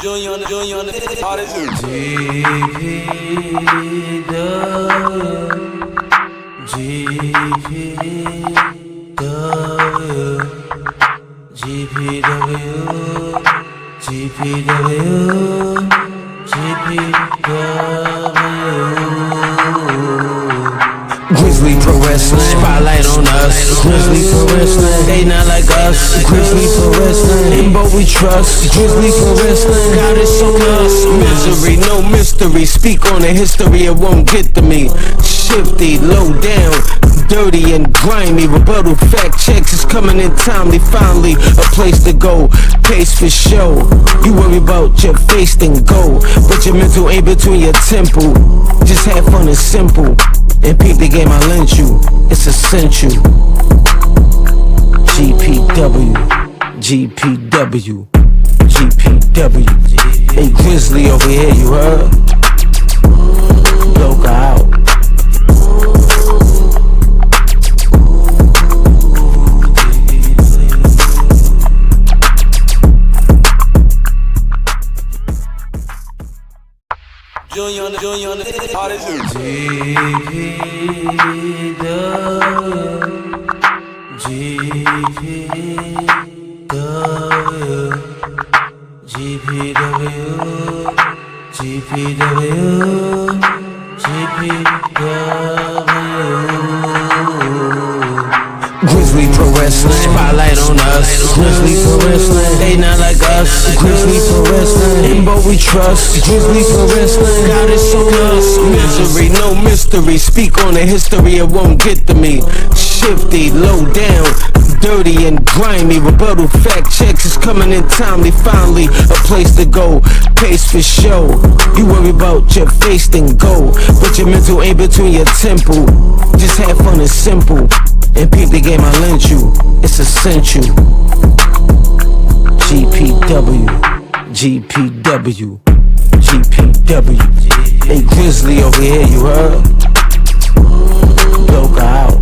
Junior on the hottest. Grizzly Pro Wrestling, spotlight on us. Grizzly Pro Wrestling, they not like us. Grizzly Pro Wrestling, in both we trust. Grizzly Pro Wrestling, got us on us. Misery, no mystery. Speak on the history, it won't get to me. Shifty, low down, dirty and grimy. Rebuttal fact checks is coming in timely. Finally, a place to go. Pace for show. You worry about your face, then go. But your mental ain't between your temple. Just have fun and simple. And peep the game I lent you, it's essential. GPW, GPW, GPW. Hey Grizzly over here, you heard? Loca out. Junior on the hottest. Grizzly Pro Wrestling, spotlight on us. Grizzly Pro Wrestling, they not like us. Grizzly Pro Wrestling, in both we trust. Grizzly Pro Wrestling, got us on us. Misery, no mystery. Speak on the history, it won't get to me. Shifty, low down, dirty and grimy. Rebuttal fact checks is coming in timely. Finally, a place to go. Pace for show. You worry about your face, then go. But your mental ain't between your temple. Just have fun and simple. And peep the game I lent you, it's essential. GPW, GPW, GPW. Hey Grizzly over here, you heard? Loca out.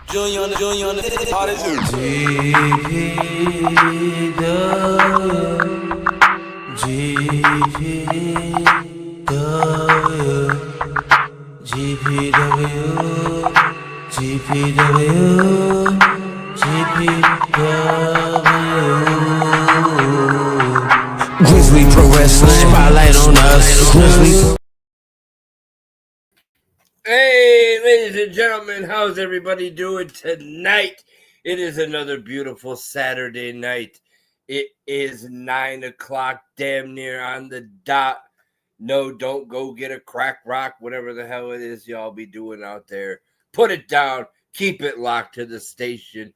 Junior on the hottest. Grizzly Pro Wrestling, spotlight on us. Grizzly. Hey, ladies and gentlemen, how's everybody doing tonight? It is another beautiful Saturday night. It is 9 o'clock, damn near on the dot. No, don't go get a crack rock, whatever the hell it is y'all be doing out there. Put it down. Keep it locked to the station.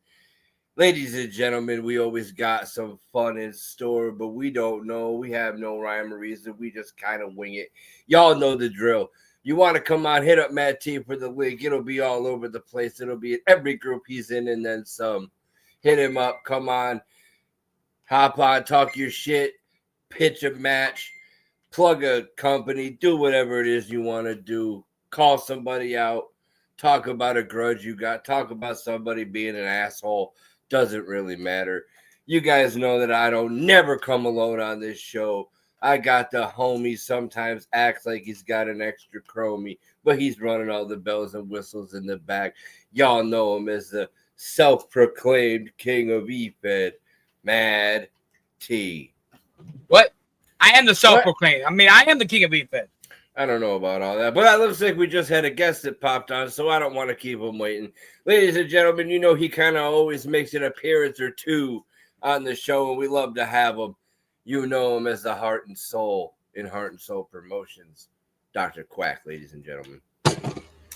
Ladies and gentlemen, we always got some fun in store, but we don't know. We have no rhyme or reason. We just kind of wing it. Y'all know the drill. You want to come on, hit up Matt T for the link. It'll be all over the place. It'll be in every group he's in and then some. Hit him up. Come on. Hop on. Talk your shit. Pitch a match. Plug a company. Do whatever it is you want to do. Call somebody out. Talk about a grudge you got. Talk about somebody being an asshole. Doesn't really matter. You guys know that I don't never come alone on this show. I got the homie sometimes acts like he's got an extra chromie, but he's running all the bells and whistles in the back. Y'all know him as the self-proclaimed king of E-Fed, Mad T. What? I am the self-proclaimed. I mean, I am the king of E-Fed. I don't know about all that, but it looks like we just had a guest that popped on, so I don't want to keep him waiting. Ladies and gentlemen, you know he kind of always makes an appearance or two on the show, and we love to have him. You know him as the heart and soul in Heart and Soul Promotions. Dr. Quack, ladies and gentlemen.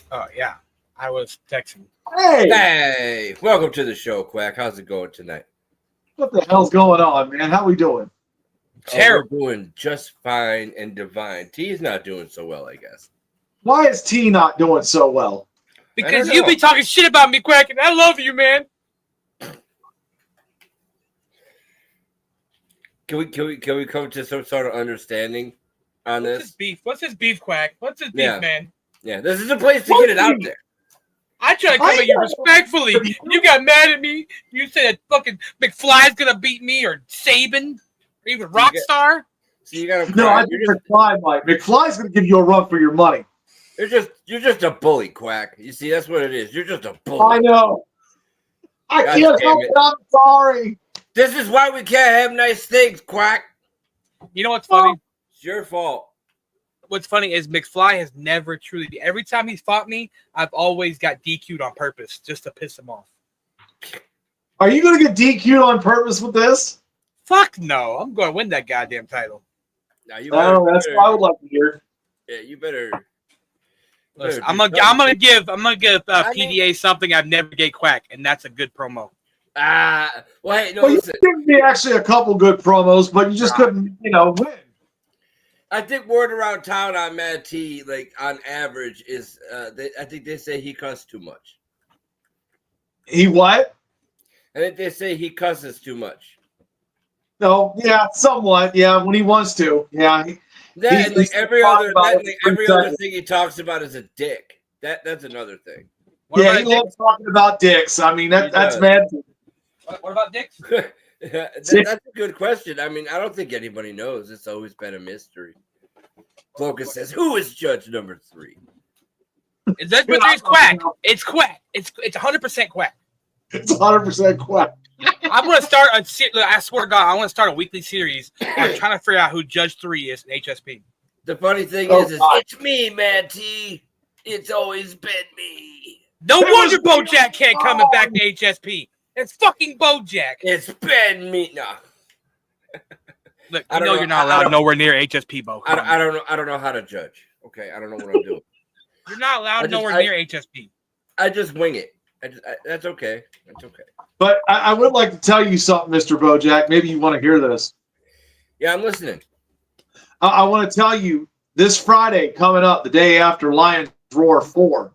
Oh, yeah. I was texting. Hey! Welcome to the show, Quack. How's it going tonight? What the hell's going on, man? How we doing? Terrible. Oh, we're doing just fine and divine. T's not doing so well, I guess. Why is T not doing so well? Because you be talking shit about me, Quack, and I love you, man. Can we come to some sort of understanding? on What's his this. beef? What's his beef, Quack? What's his beef, Yeah. man? Yeah, this is a place to get it out there. I try to come at you respectfully. You got mad at me. You said that fucking McFly's gonna beat me, or Saban, or even Rockstar. So you got to. No, I think McFly might. McFly's going to give you a run for your money. You're just a bully, Quack. You see, that's what it is. You're just a I bully. know. I God can't damn help it. it. I'm sorry. This is why we can't have nice things, Quack. You know what's funny? It's your fault. What's funny is McFly has never truly. Every time he's fought me, I've always got DQ'd on purpose just to piss him off. Are you going to get DQ'd on purpose with this? Fuck no! I'm going to win that goddamn title. Now you No, that's what I would like to hear. Yeah, you better. Listen, I'm gonna give PDA something I've never gave Quack, and that's a good promo. Well, hey, no, Well, you listen. gave me actually a couple good promos, but you just couldn't, win. I think word around town on Mad T, like on average, is I think they say he cusses too much. He what? I think they say he cusses too much. No, yeah, somewhat. Yeah, when he wants to. Yeah. That and like every other seconds. thing he talks about is a dick. That's another thing. What Yeah, about he loves talking about dicks. I mean, that's does. mad. What about dicks? That's a good question. I mean, I don't think anybody knows. It's always been a mystery. Cloacus says, "Who is judge number 3?" Is that what it's Quack? It's Quack. It's 100% Quack. It's 100% Quack. I'm gonna start I swear to God, I want to start a weekly series. I'm trying to figure out who Judge 3 is in HSP. The funny thing Oh, is God. it's me, Mad T. It's always been me. No It wonder was- BoJack can't coming back to HSP. It's fucking BoJack. It's been me. No, Look, I you don't know know. you're not I allowed don't- nowhere near HSP, Bo. Come on. I don't know. I don't know how to judge. Okay, I don't know what I'm doing. You're not allowed I just- nowhere I- near HSP. I just wing it. That's okay. That's okay. But I would like to tell you something, Mr. Bojack. Maybe you want to hear this. Yeah, I'm listening. I want to tell you this Friday coming up, the day after Lions Roar 4,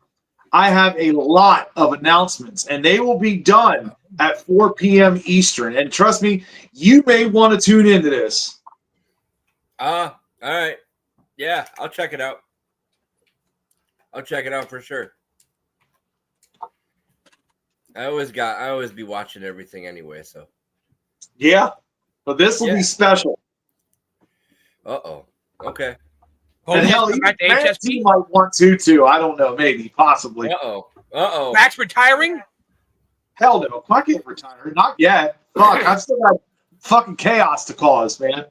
I have a lot of announcements, and they will be done at 4 p.m. Eastern. And trust me, you may want to tune into this. All right. Yeah, I'll check it out. I'll check it out for sure. I always be watching everything anyway, so. Yeah, but this will Yeah. be special. Uh-oh. Okay. And hell, even Matt T might want to too. I don't know, maybe, possibly. Uh-oh. Max retiring? Hell no, I can't retire. Not yet. Fuck, I've still got fucking chaos to cause, man.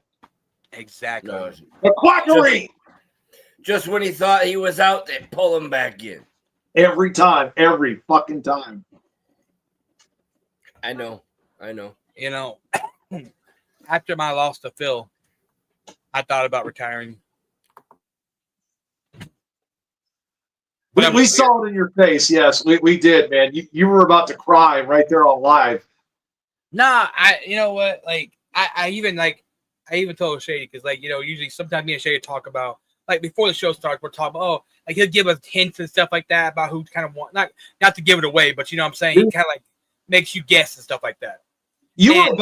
Exactly. No, The quackery! just when he thought he was out, they pull him back in. Every time, every fucking time. I know. You know, after my loss to Phil, I thought about retiring. We saw it in your face. Yes, we did, man. You were about to cry right there on live. Nah, you know what? Like, I even told Shady, because, like, you know, usually sometimes me and Shady talk about, like, before the show starts, we're talking about, like, he'll give us hints and stuff like that about who kind of want, not to give it away, but you know what I'm saying? He kind of, like, makes you guess and stuff like that. You were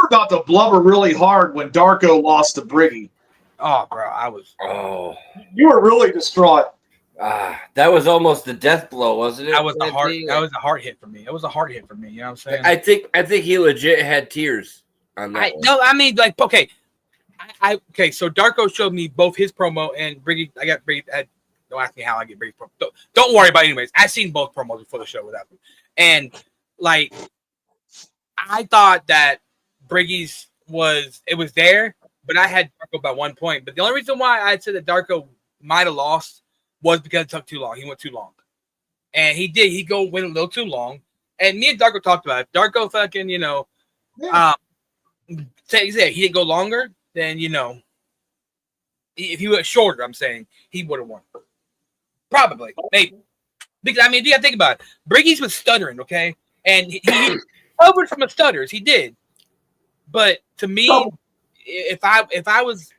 about to blubber really hard when Darko lost to Briggy. Oh, bro, I was. Oh. You were really distraught. That was almost a death blow, wasn't it? That was a heart hit for me. It was a heart hit for me. You know what I'm saying? I think he legit had tears on that one. No, I mean, like, okay. Okay, so Darko showed me both his promo and Briggy. I got Briggy. Don't ask me how I get Briggy's promo. Don't worry about it anyways. I seen both promos before the show without them. And, like, I thought that Briggy's was there, but I had Darko by 1 point. But the only reason why I said that Darko might have lost was because it took too long. He went too long. And he did. He went a little too long. And me and Darko talked about it. Darko fucking, you know, say he didn't go longer, then, you know, if he went shorter, I'm saying, he would have won. Probably. Maybe. Because, I mean, you got to think about it. Briggy's was stuttering, and he covered from the stutters. He did. But to me, if I was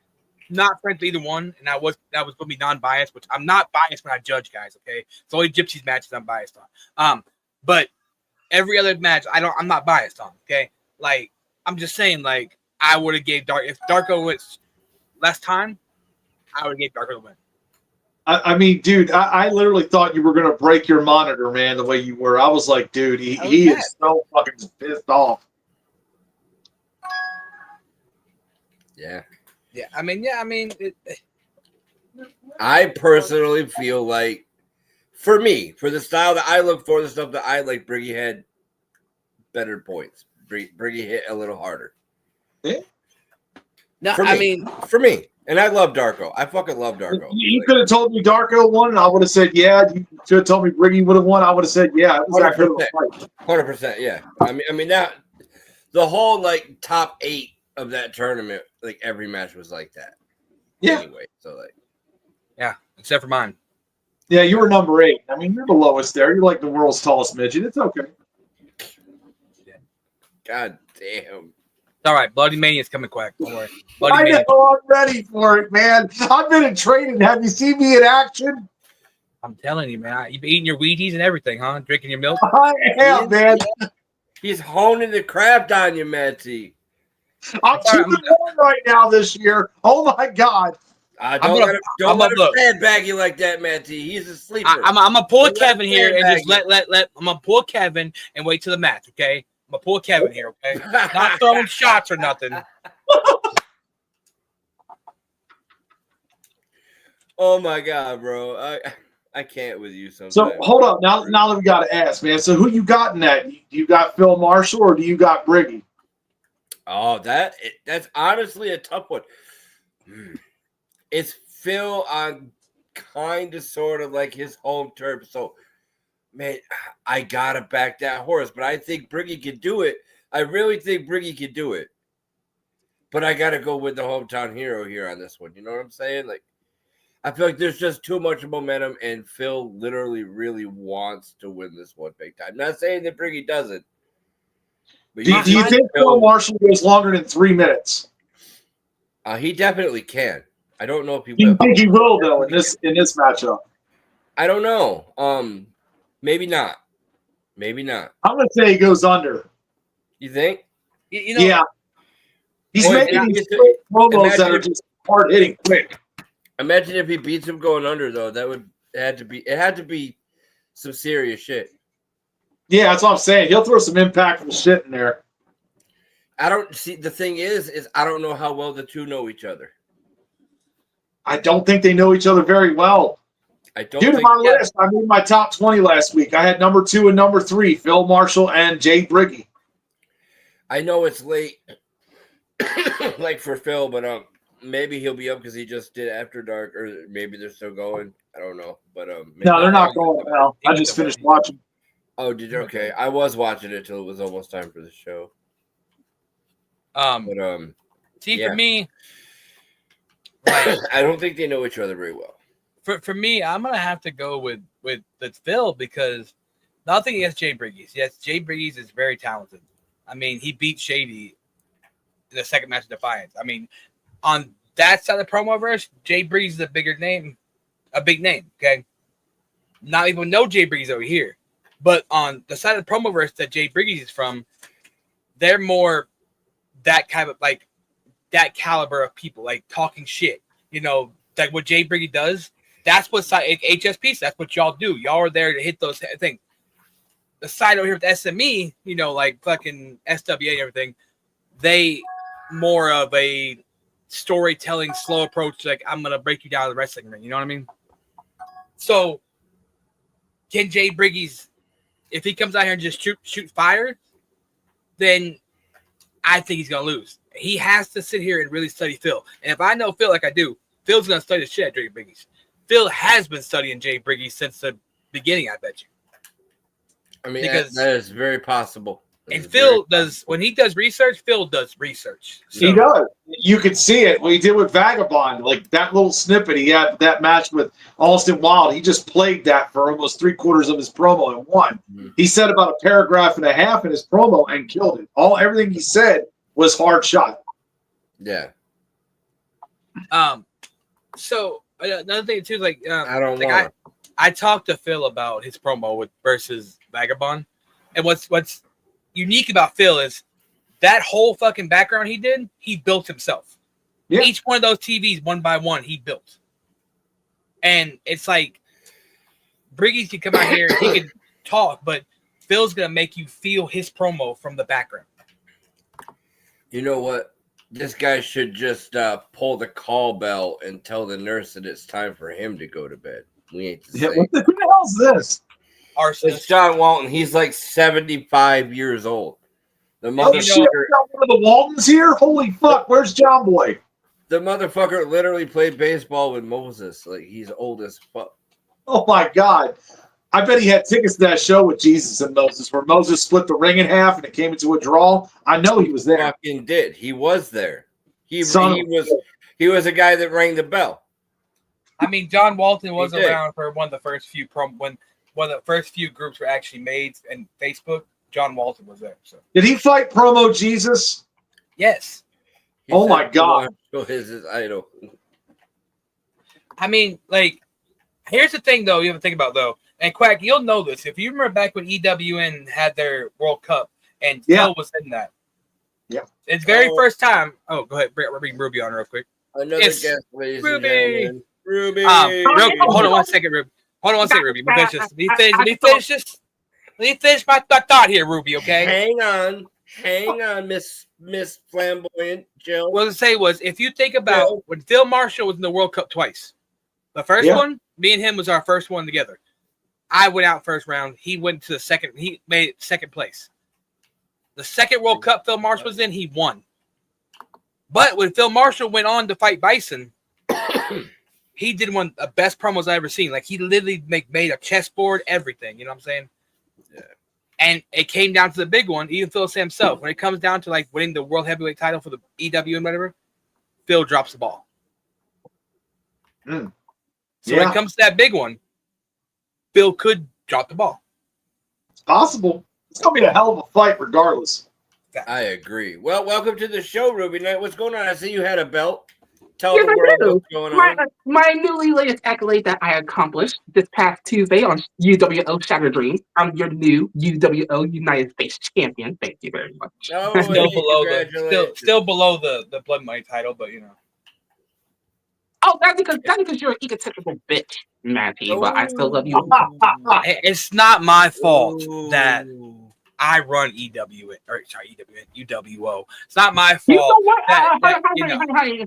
not friends with either one, and that was going to be non-biased, which I'm not biased when I judge guys, okay? It's only Gypsy's matches I'm biased on. But every other match, I'm not biased on, okay? Like, I'm just saying, like, I would have gave if Darko went less time, I would give Darko the win. I mean, dude, I literally thought you were going to break your monitor, man, the way you were. I was like, dude, he is so fucking pissed off. Yeah. Yeah, I mean, I personally feel like, for me, for the style that I look for, the stuff that I like, Briggy had better points. Briggy hit a little harder. Yeah. no, For me. For me. And I love Darko. I fucking love Darko. You could have told me Darko won, and I would have said, yeah. You should have told me Briggy would have won. I would have said, yeah. It was that good of a fight. 100%, yeah. I mean that the whole like top 8 of that tournament, like every match was like that. Yeah. Anyway, so like, yeah, except for mine. Yeah, you were number 8. I mean, you're the lowest there. You're like the world's tallest midget. It's okay. God damn. All right, Bloody Mania's coming quick. Don't worry. I Bloody Mania. know, I'm ready for it, man. I've been in training. Have you seen me in action? I'm telling you, man. You've been eating your Wheaties and everything, huh? Drinking your milk. I am, man. He's honing the craft on you, Matty. I'm 2-1 right now this year. Oh my God. Don't let him sandbag you like that, Matty. He's a sleeper. I'm gonna pull Kevin here and just sandbag let. I'm gonna pull Kevin and wait till the match, okay? I'm gonna pull Kevin here, okay? Not throwing shots or nothing. Oh my God, bro. I can't with you sometimes. So hold up. Now that we got to ask, man. So who you got in that? You got Phil Marshall or do you got Briggy? Oh, that's honestly a tough one. It's Phil on kind of sort of like his home turf. So, man, I gotta back that horse. But I think Briggy can do it. I really think Briggy can do it. But I gotta go with the hometown hero here on this one. You know what I'm saying? Like, I feel like there's just too much momentum, and Phil literally really wants to win this one big time. Not saying that Briggy doesn't. But Do you think Phil Marshall goes longer than 3 minutes? He definitely can. I don't know if he will. Do you think he will though in this matchup? I don't know. Maybe not. Maybe not. I'm gonna say he goes under. You think? You know, Yeah. He's making these quick promos that are just hard hitting quick. Imagine if he beats him going under though. It had to be some serious shit. Yeah, that's what I'm saying. He'll throw some impactful shit in there. I don't see. The thing is I don't know how well the two know each other. I don't think they know each other very well. I don't. Dude, my list. I made my top 20 last week. I had number 2 and number 3, Phil Marshall and Jay Briggy. I know it's late, like for Phil, but maybe he'll be up because he just did After Dark, or maybe they're still going. I don't know, but no, they're not going now. I just finished watching. Oh, did you? Okay, I was watching it till it was almost time for the show. For me, like, I don't think they know each other very well. For me, I'm gonna have to go with Phil because nothing against Jay Briggs. Yes, Jay Briggs is very talented. I mean, he beat Shady in the second match of Defiance. I mean, on that side of the promoverse, Jay Briggs is a big name. Okay, not even know Jay Briggs over here, but on the side of the promoverse that Jay Briggs is from, they're more that kind of like that caliber of people, like talking shit. You know, like what Jay Briggs does. That's what HSP. That's what y'all do. Y'all are there to hit those things. The side over here with SME, you know, like fucking SWA and everything, they more of a storytelling, slow approach. Like, I'm gonna break you down to the wrestling ring. You know what I mean? So, can Jay Briggs, if he comes out here and just shoot fire, then I think he's gonna lose. He has to sit here and really study Phil. And if I know Phil like I do, Phil's gonna study the shit out of Jay Briggs. Phil has been studying Jay Briggs since the beginning, I bet you. I mean, because that is very possible. And Phil does, when he does research, Phil does research. So, he does. You could see it. What he did with Vagabond, like that little snippet he had that match with Austin Wild, he just played that for almost 3/4 of his promo and won. Mm-hmm. He said about a paragraph and a half in his promo and killed it. Everything he said was hard shot. Yeah. So another thing too, like I don't want. I talked to Phil about his promo with versus Vagabond, and what's unique about Phil is that whole fucking background he did, he built himself. Yeah. Each one of those TVs, one by one, he built. And it's like Briggs can come out here, he can talk, but Phil's gonna make you feel his promo from the background. You know what? This guy should just pull the call bell and tell the nurse that it's time for him to go to bed. We ain't to Yeah, say. who the hell's this? It's Arsonist. John Walton. He's like 75 years old. The Oh shit! motherfucker, We got one of the Waltons here. Holy fuck! Where's John Boy? the motherfucker literally played baseball with Moses. Like he's old as fuck. Oh my god! I bet he had tickets to that show with Jesus and Moses, where Moses split the ring in half and it came into a draw. I know he was there. Fucking did. He was there. He Son of was a guy that rang the bell. I mean, John Walton was He did. around for one of the first few when one of the first few groups were actually made in Facebook. John Walton was there. So Did he fight Promo Jesus? yes, He Oh said my God. Marshall is his idol. I mean, like, here's the thing though. You have to think about though, and Quack, you'll know this if you remember back when EWN had their World Cup and Yeah. Phil was in that. Yeah. It's very Oh. first time. Oh, go ahead. We're bringing Ruby on real quick. Another Yes. guest, ladies Ruby. and gentlemen. Ruby. Hold on one second, Ruby. Hold on one second, Ruby. Let me finish this. Let me finish my thought here, Ruby. Okay. Hang on, Miss Flamboyant Jill. What I was gonna say was, if you think about when Phil Marshall was in the World Cup twice, the first Yeah. one, me and him was our first one together. I went out first round. He went to the second. He made second place. The second World Cup Phil Marshall was in, he won. But when Phil Marshall went on to fight Bison, he did one of the best promos I ever seen. Like he literally made a chessboard, everything. You know what I'm saying? Yeah. And it came down to the big one. Even Phil said himself, when it comes down to like winning the world heavyweight title for the EW and whatever, Phil drops the ball. Mm. So when Yeah. it comes to that big one, Phil could drop the ball. It's possible. It's gonna be a hell of a fight, regardless. I agree. Well, welcome to the show, Ruby Knight. What's going on? I see you had a belt. Tell Yes, the I world do. what's going on. My newly latest accolade that I accomplished this past Tuesday on UWO Shattered Dreams. I'm your new UWO United States champion. Thank you very much. Oh, Still hey, below congratulations. still below the Blood Money title, but you know. Oh, that's because you're an egotistical bitch, Matty. But I still love you. It's not my fault Ooh. that I run UWO. It's not my You know fault. what?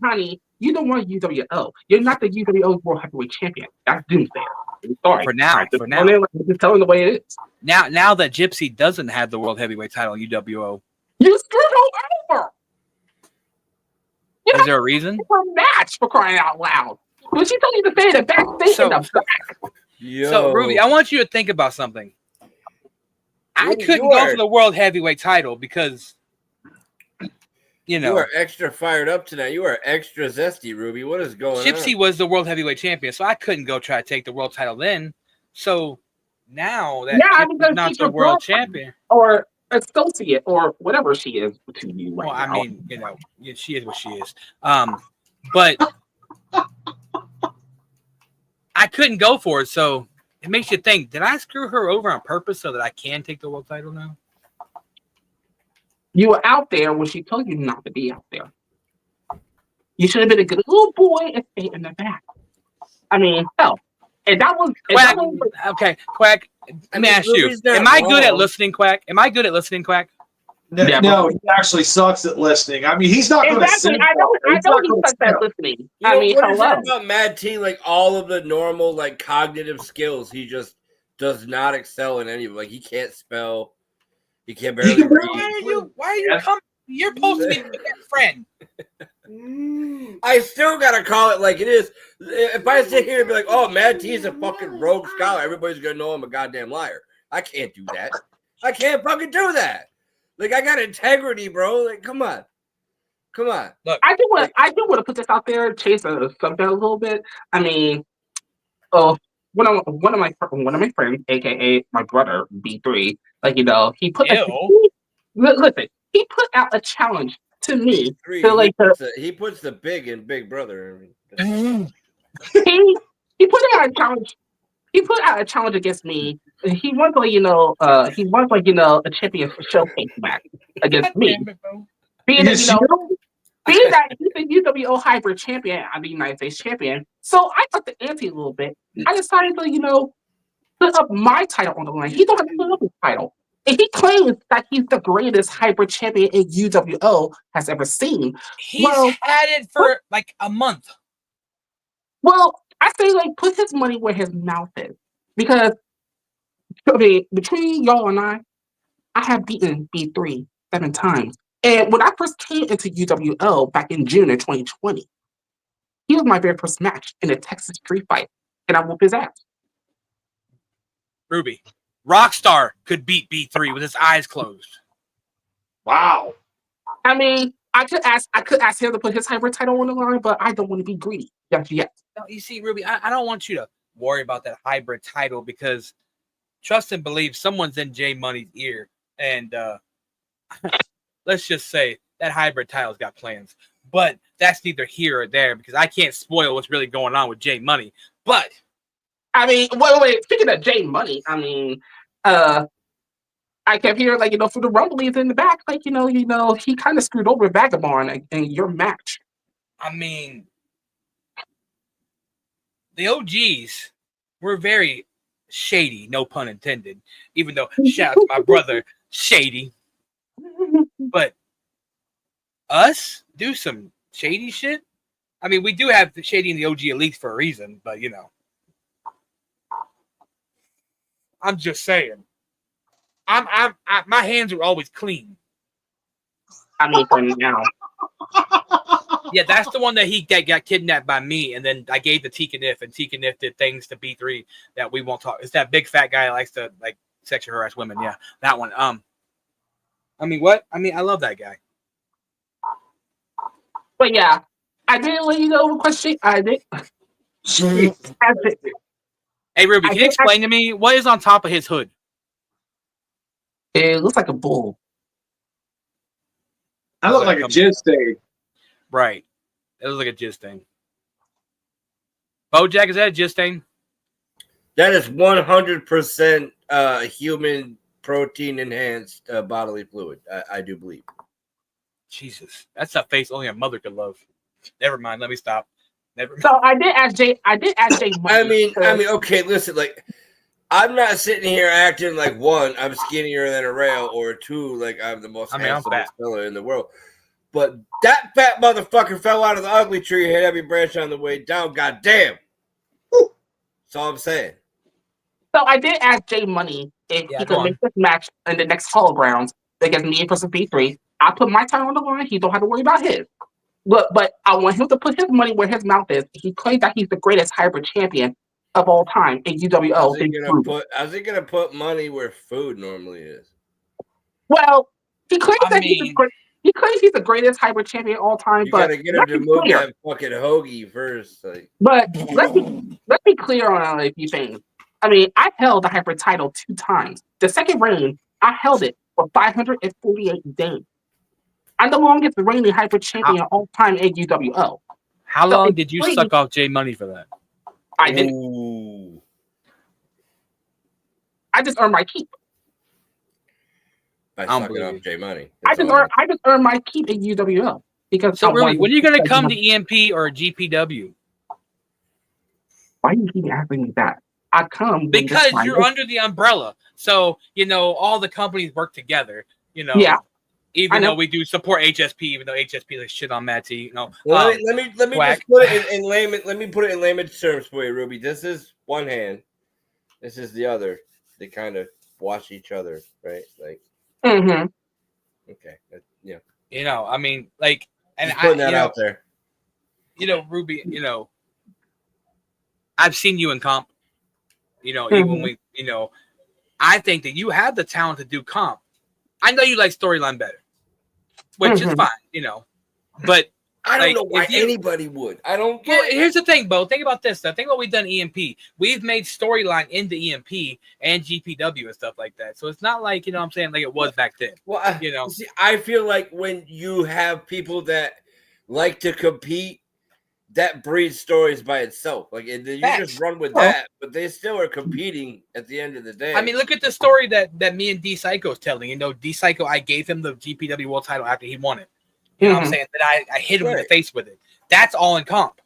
Honey. You don't want UWO. You're not the UWO World Heavyweight Champion. That's doomsday. I'm sorry. For now, I'm just for now. just telling the way it is. Now that Gypsy doesn't have the world heavyweight title in UWO, You screwed her over. is there a reason? For a match, for crying out loud. When she told you to say the backstage in the back. Yo. So Ruby, I want you to think about something. I Ruby, couldn't you go are- for the world heavyweight title because you You know are extra fired up tonight. You are extra zesty, Ruby. What is going Gypsy on? was the world heavyweight champion, so I couldn't go try to take the world title then. So now that Yeah, Gypsy's because not she's the a world girlfriend. champion, Or associate or whatever she is to you right well, I now. mean, you know, she is what she is. But I couldn't go for it, so it makes you think: did I screw her over on purpose so that I can take the world title now? You were out there when she told you not to be out there. You should have been a good little boy and stayed in the back. I mean, hell. And that was Quack. Okay, Quack. Let me mean, ask you: Ruby's not am I good at wrong. listening, Quack? Am I good at listening, Quack? No, Yeah, no, he actually sucks at listening. I mean, he's not going to exactly. sing. I know He's not he gonna sucks at sing. listening. You I know, mean, what is it hello. about Mad T? Like all of the normal, like cognitive skills, he just does not excel in any of. Like he can't spell, he can't barely can read. Why are you Yeah. coming? You're supposed to be my best friend. I still gotta call it like it is. If I sit here and be like, "Oh, Mad T is a fucking rogue scholar," everybody's gonna know I'm a goddamn liar. I can't do that. I can't fucking do that. Like I got integrity, bro. Like, come on. I do want to put this out there, chase the subject a little bit. I mean, one of my friends, aka my brother B3, like he put listen, he put out a challenge to me Three. to like He puts the big in Big Brother. he put out a challenge. He put out a challenge against me. He wants a championship showcase match against me. Being that, Yes, you know? being that he's a UWO hybrid champion, I'm the United States champion, so I took the ante a little bit. I decided to, put up my title on the line. He don't have to put up his title. And he claims that he's the greatest hybrid champion in UWO has ever seen. He's had it for like a month. Well, I say put his money where his mouth is. Because between y'all and I have beaten B3 7 times. And when I first came into UWO back in June of 2020, he was my very first match in a Texas street fight. And I whooped his ass. Ruby, Rockstar could beat B3 with his eyes closed. Wow. I mean, I could ask him to put his hybrid title on the line, but I don't want to be greedy just yet. No, you see, Ruby, I don't want you to worry about that hybrid title because trust and believe someone's in J Money's ear. And let's just say that hybrid title's got plans. But that's neither here or there because I can't spoil what's really going on with J Money. But I mean, wait. Speaking of J Money, I mean, I kept hearing through the rumblings in the back, he kind of screwed over Vagabond in your match. I mean, the OGs were very shady, no pun intended. Even though shout out to my brother, Shady. But us do some shady shit. I mean, we do have the Shady in the OG Elite for a reason, but I'm just saying. My hands are always clean. I mean, for now. Yeah, that's the one that he got kidnapped by me, and then I gave the Tikanif, and Tikanif did things to B3 that we won't talk. It's that big fat guy that likes to sexually harass women. Yeah, that one. I mean, what? I mean, I love that guy. But yeah, I didn't let you know what question I did. Hey, Ruby, can you explain to me what is on top of his hood? It looks like a bull. I look like a jizz stain. Right. It looks like a jizz stain. Bojack, is that a jizz stain? That is 100% human protein enhanced bodily fluid. I do believe. Jesus, that's a face only a mother could love. Never mind. Let me stop. So I did ask Jay. I mean, okay. Listen, I'm not sitting here acting like one, I'm skinnier than a rail, or two, like I'm the most handsome fella in the world. But that fat motherfucker fell out of the ugly tree, hit every branch on the way down. Goddamn. That's all I'm saying. So I did ask Jay Money if he could make this match in the next Hologrounds against me versus B3. I put my time on the line. He don't have to worry about his. But I want him to put his money where his mouth is. He claims that he's the greatest hybrid champion of all time in UWO. How's he gonna put money where food normally is? Well, he claims he's the greatest hybrid champion of all time. You gotta get him to move that fucking hoagie first. But let's be clear on a few things. I mean, I held the hybrid title 2 times. The second reign, I held it for 548 days. I'm the longest reigning hybrid champion of all time in UWO. How long did you suck off J Money for that? I didn't. I just earned my keep. By sucking off J Money. I just earned my keep in UWO because. So really, when are you gonna come to EMP or GPW? Why do you keep asking me that? I come because you're under the umbrella. So all the companies work together. Yeah. Even though we do support HSP, even though HSP is shit on Matty, Well, let me just put it in layman. Let me put it in layman's terms for you, Ruby. This is one hand. This is the other. They kind of wash each other, right? Mm-hmm. Okay. Yeah. I mean, and just putting that out there. Ruby. I've seen you in comp. Even when we, I think that you have the talent to do comp. I know you like storyline better, which is fine, but I don't know why anybody would. I don't get it. Here's the thing, Bo. Think about this stuff. Think about what we've done EMP. We've made storyline into EMP and GPW and stuff like that. So it's not like, I'm saying like it was back then. Well, see, I feel like when you have people that like to compete, that breeds stories by itself. You just run with that, but they still are competing at the end of the day. I mean, look at the story that me and D Psycho is telling. D Psycho, I gave him the GPW world title after he won it. You know what I'm saying? That I hit him in the face with it. That's all in comp.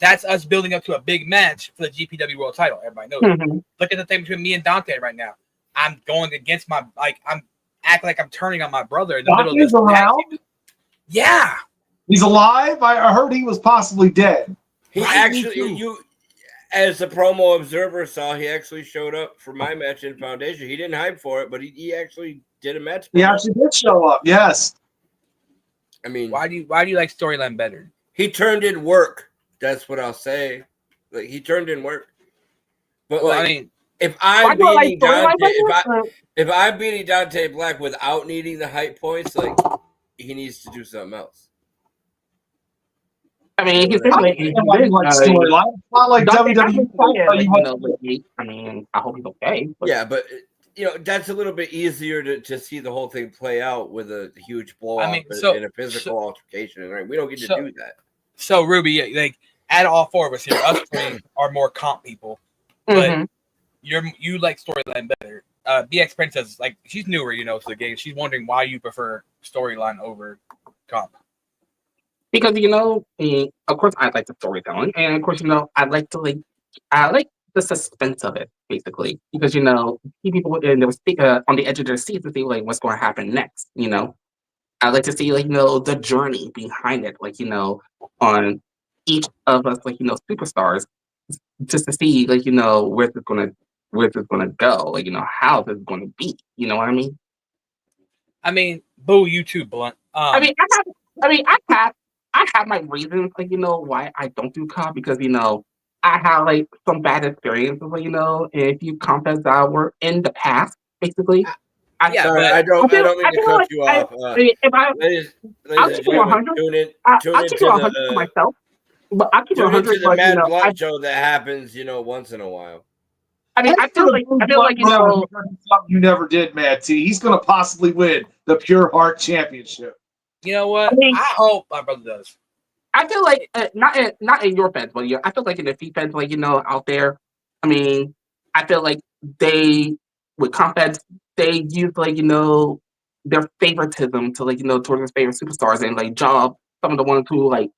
That's us building up to a big match for the GPW World Title. Everybody knows. Look at the thing between me and Dante right now. I'm going against I'm acting like I'm turning on my brother in the middle of this around? Yeah. He's alive? I heard he was possibly dead. He actually, as the promo observer saw, he actually showed up for my match in Foundation. He didn't hype for it, but he actually did a match. He actually did show up, yes. I mean, why do you like Storyline better? He turned in work. That's what I'll say. Like, he turned in work. But I mean, if I'm beating Dante Black without needing the hype points, like, he needs to do something else. I mean, he's not like WWE. I mean, I hope he's okay. But. Yeah, but that's a little bit easier to see the whole thing play out with a huge blow off in a physical altercation. Right? We don't get to do that. So Ruby, like, out of all four of us here, us three are more comp people, but you like Storyline better. BX Princess, like, she's newer, to the game. She's wondering why you prefer Storyline over comp. Because of course, I like the storytelling, and of course, I like the suspense of it, basically. Because people they were on the edge of their seats to see like what's going to happen next. I like to see the journey behind it, on each of us, superstars, just to see where's this gonna go, how this is gonna be. You know what I mean? I mean, boo, you too, Blunt. I have my reasons, why I don't do comp, because I have some bad experiences, in a few comps that were in the past, basically. I don't mean to cut you off. I'll keep it 100. I'll keep it 100 for myself, but I'll keep it 100 to the Mad Blunt show that happens, once in a while. I mean, I feel like you never did, Matt T. He's going to possibly win the Pure Heart Championship. You know what? I hope my brother does. I feel like not in your feds, but I feel like in the feet feds, out there. I mean, I feel like they with comp feds, they use their favoritism to towards their favorite superstars and job some of the ones who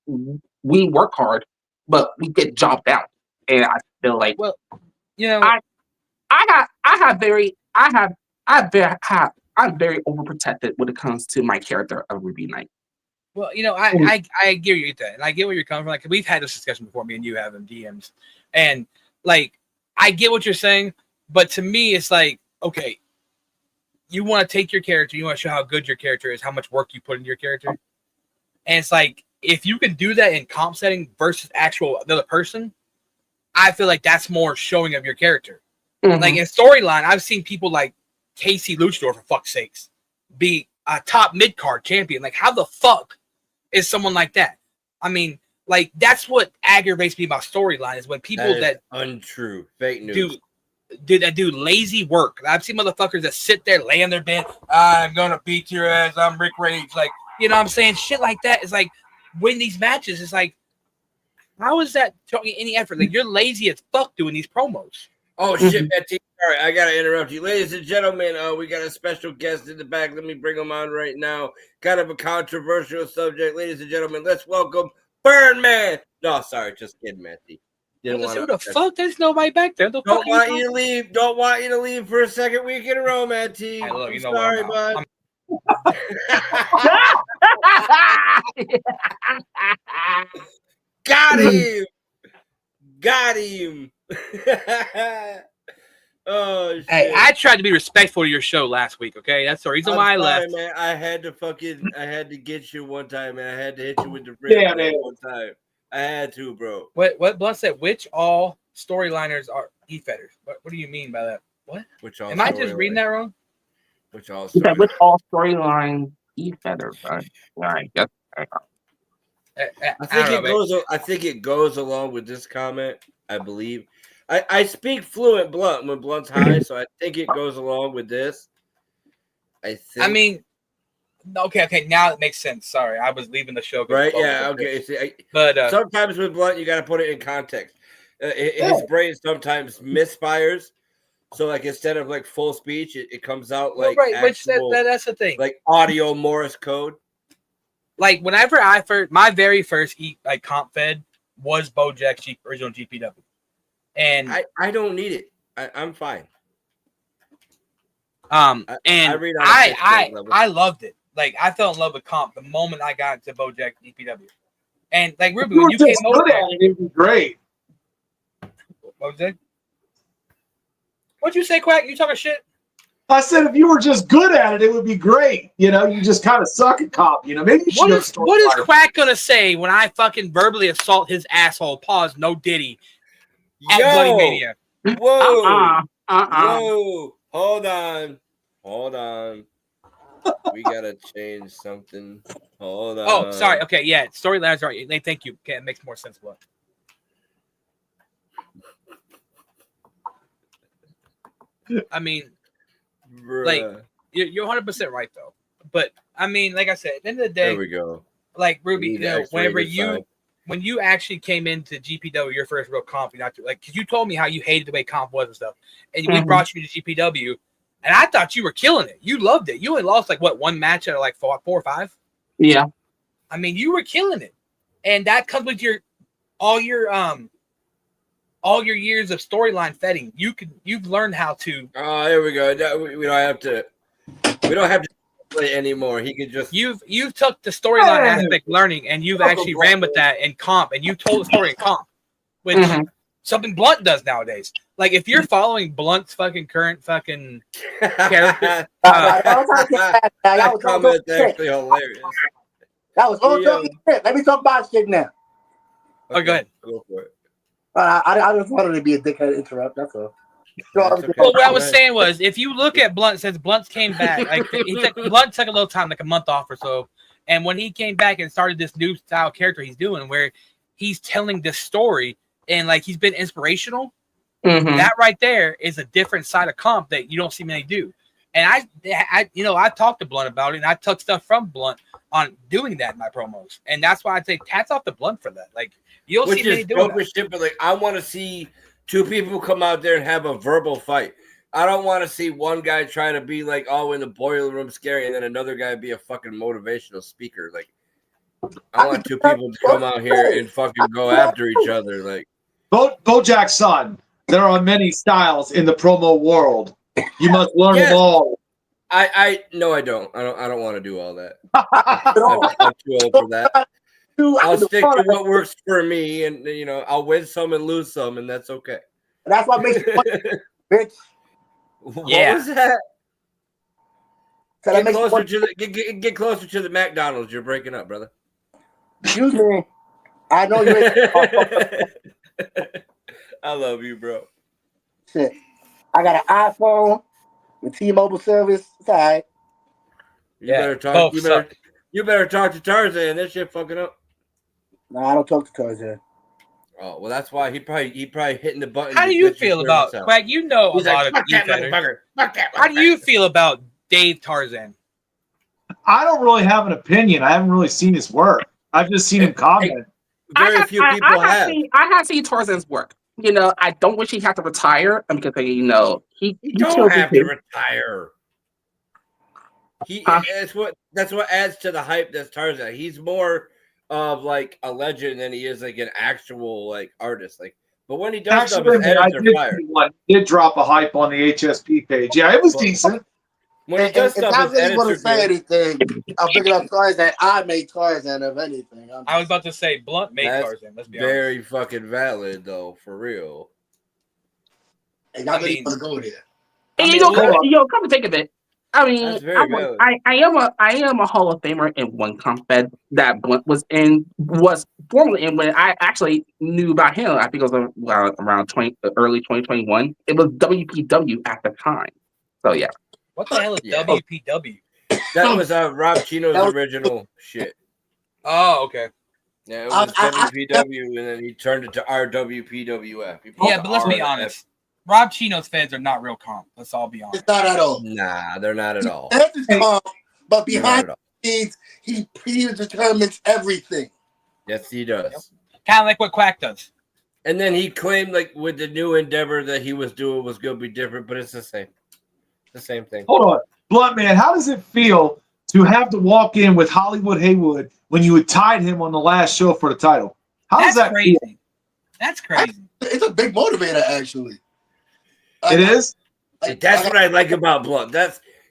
we work hard, but we get jobbed out. And I feel like I'm very overprotected when it comes to my character of Ruby Knight. Well, I get that, and I get where you're coming from. Like, we've had this discussion before, me and you have in DMs, and I get what you're saying, but to me, it's like, okay, you want to take your character, you want to show how good your character is, how much work you put into your character, and it's like, if you can do that in comp setting versus actual another person, I feel like that's more showing of your character. Like in Storyline, I've seen people like Casey Luchador, for fuck's sakes, be a top mid-card champion. Like, how the fuck is someone like that? I mean, that's what aggravates me about Storyline is when people that untrue, fake news, do lazy work. I've seen motherfuckers that sit there, lay in their bed, I'm gonna beat your ass, I'm Rick Rage. Like, you know what I'm saying? Shit like that is like, win these matches. It's like, how is that showing any effort? Like, you're lazy as fuck doing these promos. Oh shit, Betty. All right, I gotta interrupt you, ladies and gentlemen. We got a special guest in the back. Let me bring him on right now. Kind of a controversial subject, ladies and gentlemen. Let's welcome Burn Man. No, sorry, just kidding, Matty. Who the fuck? There's nobody back there. Don't want you to leave. Don't want you to leave for a second week in a row, Matty. Hey, look, sorry, bud. Got him. Got him. Oh shit. Hey, I tried to be respectful to your show last week, okay? That's the reason why I left. Man, I had to get you one time, man. I had to hit you with the ring one time. I had to, bro. What Blunt said, which all storyliners are e-fetters? What do you mean by that? What? Which all Am I just reading that wrong? Which all storyline e-fetters, right? Right. Yep. I think it goes along with this comment, I believe. I speak fluent Blunt when Blunt's high, so I think it goes along with this. I mean, okay, now it makes sense. Sorry, I was leaving the show. Right? Yeah. Okay. See, but sometimes with Blunt, you got to put it in context. His brain sometimes misfires, so instead of full speech, it comes out like right. Which that's the thing. Like audio Morse code. like whenever my very first comp fed was Bojack's original GPW, and I don't need it. I'm fine. And read on a level. I loved it. Like I fell in love with comp the moment I got into Bojack GPW, and like Ruby, when you came over there, it was great. What was that? What'd you say, Quack? You talking shit? I said if you were just good at it, it would be great. You know, you just kind of suck at comp. You know, maybe you should. What is Quack gonna say when I fucking verbally assault his asshole? Pause. No Diddy. At Bloody Mania. Whoa. Whoa. Hold on. We gotta change something. Hold on. Oh, sorry. Okay, yeah. Storylines right. Thank you. Okay, it makes more sense. What? I mean, like you're 100% right though. But I mean, like I said, at the end of the day, there we go. Like Ruby, you know, when you actually came into GPW, your first real comp, because you told me how you hated the way comp was and stuff, and we brought you to GPW, and I thought you were killing it. You loved it. You only lost like one match out of like four or five. Yeah, I mean, you were killing it, and that comes with all your years of storyline fetting. You've learned how to. Oh, there we go. We don't have to play anymore. He could just. You've took the storyline aspect learning, and you've actually ran with that in comp, and you told the story in comp, which something Blunt does nowadays. Like if you're following Blunt's fucking current fucking character, that comment's actually hilarious. That was all talking shit. Let me talk about shit now. Okay. Oh, go ahead. Go for it. I just wanted to be a dickhead to interrupt. That's all. Well, what I was saying was, if you look at Blunt, since Blunt came back, like Blunt took a little time, like a month off or so, and when he came back and started this new style character he's doing, where he's telling this story and like he's been inspirational, that right there is a different side of comp that you don't see many do. And I talked to Blunt about it, and I took stuff from Blunt on doing that in my promos, and that's why I say hats off to Blunt for that. Like you'll see many doing that. Shit, but like I want to see two people come out there and have a verbal fight. I don't want to see one guy try to be like, oh, in the boiler room scary, and then another guy be a fucking motivational speaker. Like, I want two people to come out here and fucking go after each other. Like, Bojack's son. There are many styles in the promo world. You must learn them all. No, I don't. I don't want to do all that. I'm too old for that. I'll stick to what works for me, and I'll win some and lose some, and that's okay. That's what makes it fun, bitch. What was that? Get closer to the McDonald's. You're breaking up, brother. Excuse me. I know you're. I love you, bro. Shit. I got an iPhone with T-Mobile service. It's all right. You better talk to Tarzan. That shit fucking up. No, I don't talk to Tarzan. Oh well, that's why he probably hitting the button. How do you feel about Quack? You know a lot of motherfucker. How do you feel about Dave Tarzan? I don't really have an opinion. I haven't really seen his work. I've just seen him comment. Very few people have. I have seen Tarzan's work. I don't wish he had to retire because he don't have to retire. That's what adds to the hype. That's Tarzan. He's more of like a legend than he is like an actual like artist. Like, but when he does stuff, his edits are fire. He did drop a hype on the HSP page. Yeah, it was decent. When he does stuff, if I really want to say anything, I'm picking up Tarzan. I made Tarzan of anything. I was about to say Blunt made Tarzan. Let's be very honest. Fucking valid though, for real. And I really want to go there. And come to think of it, I mean, I am a Hall of Famer in one comp fed that Blunt was formerly in when I actually knew about him. I think it was around early 2021. It was WPW at the time. So yeah. What the hell is WPW? That was Rob Chino's original shit. Oh, okay. Yeah, it was WPW, and then he turned it to RWPWF. Yeah, but let's be honest. Rob Chino's feds are not real comp. Let's all be honest. It's not at all. Nah, they're not at all. But behind the scenes, he predetermines everything. Yes, he does. Kind of like what Quack does. And then he claimed, like, with the new endeavor that he was doing was going to be different, but it's the same. The same thing. Hold on. Blunt man, how does it feel to have to walk in with Hollywood Haywood when you had tied him on the last show for the title. How does that crazy? feel? That's crazy. It's a big motivator, actually. It is? That's what I like about Blunt.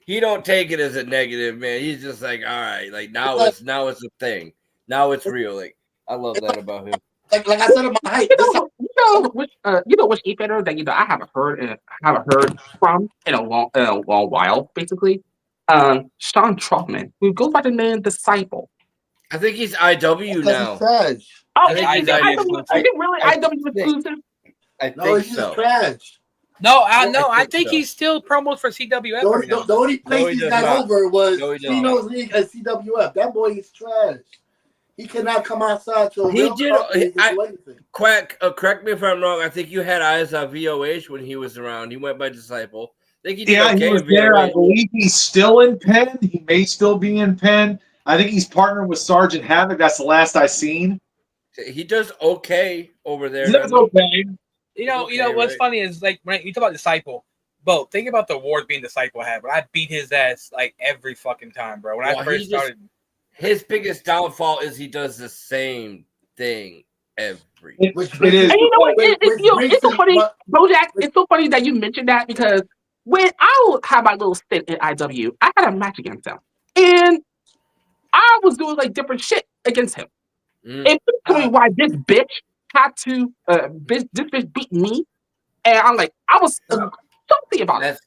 He don't take it as a negative, man. He's just like, all right, like now it's a thing. Now it's real. Like I love that about him. Like I said in my height, You know which e-fighter that I haven't heard from in a long while, basically. Sean Troutman, who goes by the name Disciple. I think he's IW now. he's trash. Oh, I think he's is it really IW exclusive? I No, think he's just so. trash. I think he's still promos for CWF. The only place he got over was Chino's League at CWF. That boy is trash. He cannot come outside to a real company to do anything. Quack, correct me if I'm wrong. I think you had eyes on VOH when he was around. He went by Disciple. I think he did okay he was in there. VOH. I believe he's still in Penn. He may still be in Penn. I think he's partnered with Sergeant Havoc. That's the last I seen. He does okay over there. He does okay. You know what's funny is like when you talk about Disciple, Bo, think about the wars being Disciple had. But I beat his ass like every fucking time, bro. When I first started, his biggest downfall is he does the same thing every. It is. And you know what? It's so funny, Bojack. It's so funny that you mentioned that because when I had my little stint in IW, I had a match against him, and I was doing like different shit against him. And me why this bitch had to this bitch beat me, and I'm like, I was salty about it.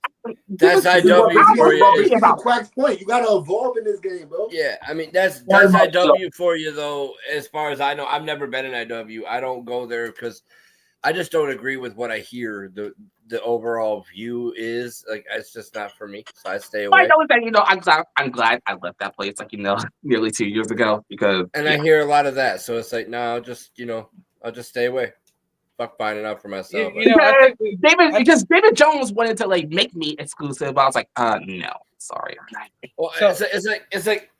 That's IW for you. To Quack's point, you gotta evolve in this game, bro. Yeah, I mean that's IW for you though. As far as I know, I've never been in IW. I don't go there because I just don't agree with what I hear. The overall view is like it's just not for me, so I stay away. I know that I'm glad I left that place nearly 2 years ago because I hear a lot of that, so it's like no, I'll just stay away. Fuck finding out for myself. Because David Jones wanted to like make me exclusive. I was like, no, sorry. Well, it's like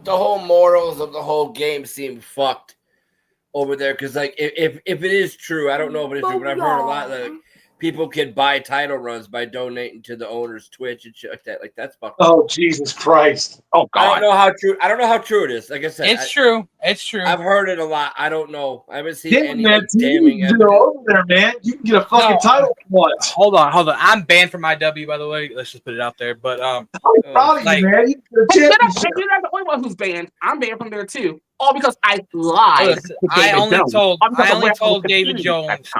the whole morals of the whole game seem fucked over there because like if it is true, I don't know if it is true, but I've heard a lot that people can buy title runs by donating to the owner's Twitch and shit like that. Like that's fucked. Oh Jesus Christ! Oh God! I don't know how true it is. Like I said, it's true. It's true. I've heard it a lot. I don't know. I haven't seen any man, damning evidence. Over there, man. You can get a fucking title once. Hold on. I'm banned from IW, by the way. Let's just put it out there. But I'm proud of you, man. You're not the only one who's banned. I'm banned from there too. All because I lied. I only told David Jones.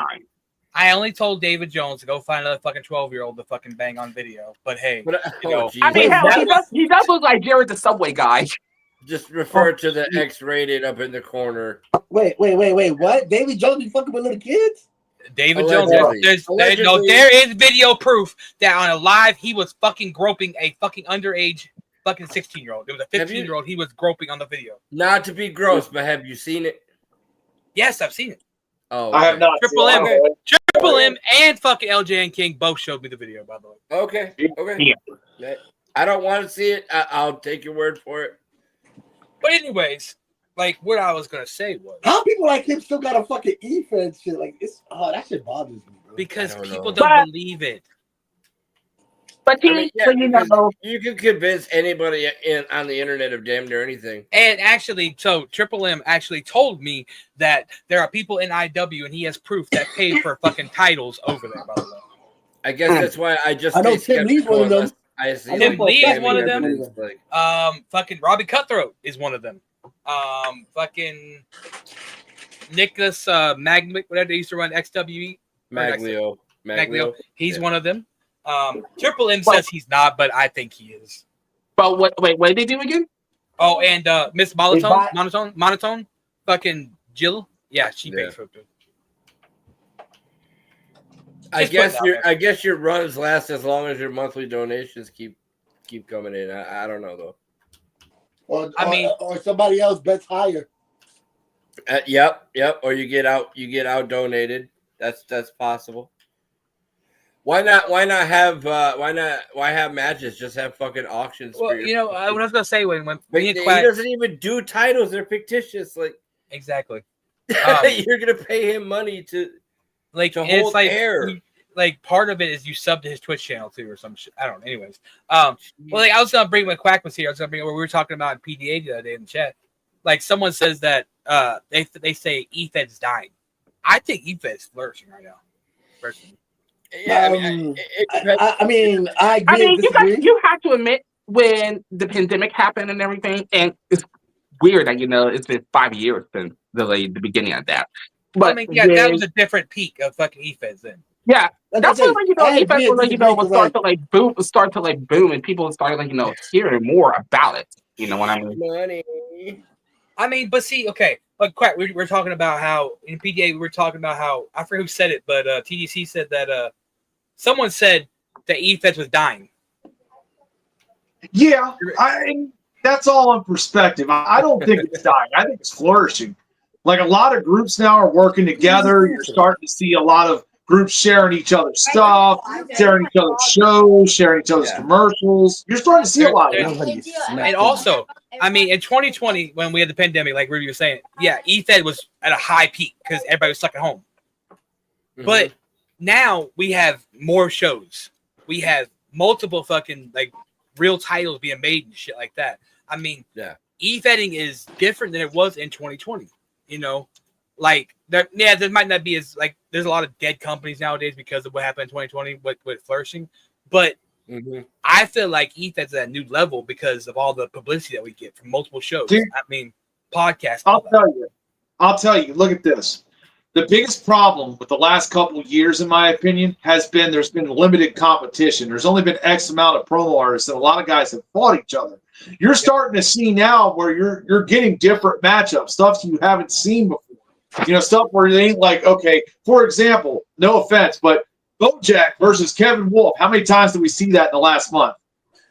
I only told David Jones to go find another fucking 12-year-old to fucking bang on video. But hey, I mean, hell, he does look like Jared the Subway guy. Just refer to the X-rated up in the corner. Wait. What? David Jones be fucking with little kids? David Jones. There is video proof that on a live he was fucking groping a fucking underage fucking 16-year-old. There was a 15-year-old he was groping on the video. Not to be gross, but have you seen it? Yes, I've seen it. Oh, okay. I have not. Triple M and fucking LJ and King both showed me the video, by the way. Okay. Yeah. I don't want to see it. I'll take your word for it. But anyways, like what I was gonna say was, how people like him still got a fucking e-fence shit? Like that shit bothers me, bro. Because people don't believe it. But you can convince anybody on the internet of damn near anything. And actually, so Triple M actually told me that there are people in IW, and he has proof that paid for fucking titles over there. By the way, I guess that's why I know Tim Lee's one of them. Tim Lee is one of them. Fucking Robbie Cutthroat is one of them. Fucking Nicholas Magnic, whatever they used to run XWE. Maglio. He's one of them. Triple M says he's not, but I think he is. But what did they do again? Oh, and Miss Monotone, fucking Jill. Yeah, she paid for it. I guess your runs last as long as your monthly donations keep coming in. I don't know though. Or somebody else bets higher. Yep. Or you get out donated. That's possible. Why have matches? Just have fucking auctions. Well, what I was gonna say when he doesn't even do titles; they're fictitious. Like exactly, you're gonna pay him money to hold air. like part of it is you sub to his Twitch channel too, or some shit. I don't know. Anyways, well, like I was gonna bring when Quack was here. I was gonna bring what we were talking about in PDA the other day in the chat. Like someone says that they say eFed's dying. I think eFed's flourishing right now. Personally. Yeah, I mean, you have to admit when the pandemic happened and everything, and it's weird that it's been 5 years since the beginning of that. But I mean, yeah, that was a different peak of fucking eFeds then. Yeah, that's when eFeds was start to boom, and people started hearing more about it. You know what I mean? Money. I mean, but see, okay, but Quack, we're talking about how in PDA we were talking about how I forget who said it, but TDC said that someone said that eFeds was dying. Yeah, that's all in perspective. I don't think it's dying. I think it's flourishing. Like a lot of groups now are working together. You're starting to see a lot of groups sharing each other's stuff, sharing each other's shows, sharing each other's commercials. You're starting to see a lot of that. And also, I mean, in 2020, when we had the pandemic, like Rudy was saying, yeah, eFed was at a high peak because everybody was stuck at home. Mm-hmm. But now we have more shows. We have multiple fucking like real titles being made and shit like that. I mean, eFedding is different than it was in 2020. You know, like there might not be as like there's a lot of dead companies nowadays because of what happened in 2020 with flourishing, but I feel like eFed's at a new level because of all the publicity that we get from multiple shows. Dude, I mean, podcasts. I'll tell you. Look at this. The biggest problem with the last couple of years, in my opinion, has been there's been limited competition. There's only been X amount of promo artists, and a lot of guys have fought each other. You're starting to see now where you're getting different matchups, stuff you haven't seen before. Stuff where they ain't like, okay, for example, no offense, but Bojack versus Kevin Wolf. How many times did we see that in the last month?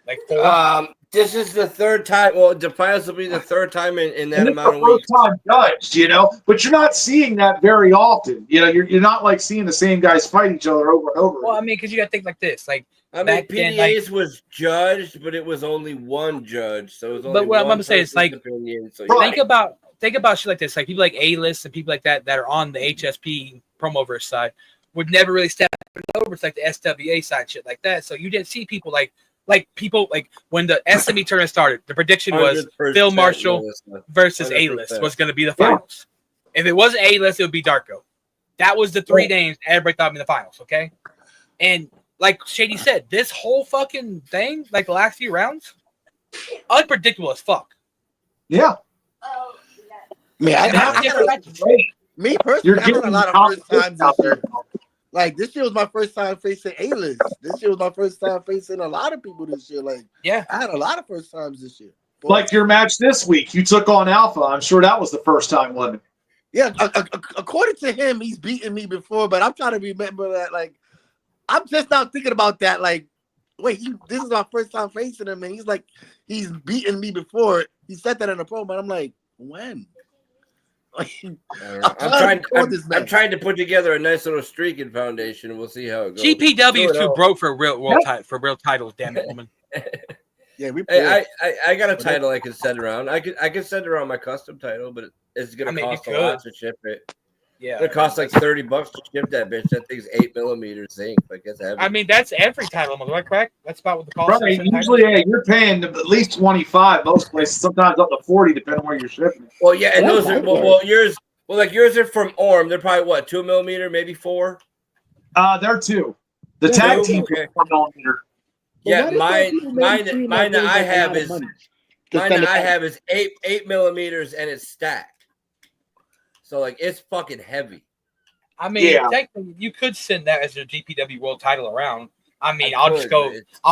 Like 4. This is the third time. Well, Defiance will be the third time in that amount of weeks. First time judged, but you're not seeing that very often. You're not like seeing the same guys fight each other over and over. Well, I mean, because you got to think like this, like. I mean, PDAs was judged, but it was only one judge. So it was only. But what I'm gonna say is like, opinion, so think about shit like this, like people like A-List and people like that are on the HSP promoverse side would never really step over to like the SWA side, shit like that. So you didn't see people like people like when the SME tournament started, the prediction was Phil Marshall versus A-List was going to be the finals. If it wasn't A-List, it would be Darko. That was the three names everybody thought would be the finals. Okay, and. Like Shady said, this whole fucking thing, like the last few rounds, unpredictable as fuck. Yeah. Me personally, I had a lot of first times this year. Like this year was my first time facing A-List. This year was my first time facing a lot of people this year. Like, yeah, I had a lot of first times this year. But, like your match this week, you took on Alpha. I'm sure that was the first time, wasn't it? Yeah, according to him, he's beaten me before, but I'm trying to remember that, like, I'm just now thinking about that. Like, wait, this is my first time facing him, and he's like, he's beaten me before. He said that in a promo, and I'm like, when? I'm trying to put together a nice little streaking foundation, and we'll see how it goes. GPW is too broke for real titles. Damn it, woman. Yeah, I got a title I can send around. I can send around my custom title, but it's gonna cost a lot to ship it. Yeah, it costs like $30 to ship that bitch. That thing's 8mm zinc. Like it's heavy. I mean, that's every title, right? Correct. That's about what the cost is. Usually, you're paying at least 25 most places. Sometimes up to 40, depending on where you're shipping. Well, yeah, and those are yours. Well, like yours are from Orm. They're probably what 2mm, maybe 4. They're 2. The tag team 4mm. Yeah, mine that I have is 8mm and it's stacked. So like it's fucking heavy. I mean, technically, you could send that as a GPW world title around. I mean, I'll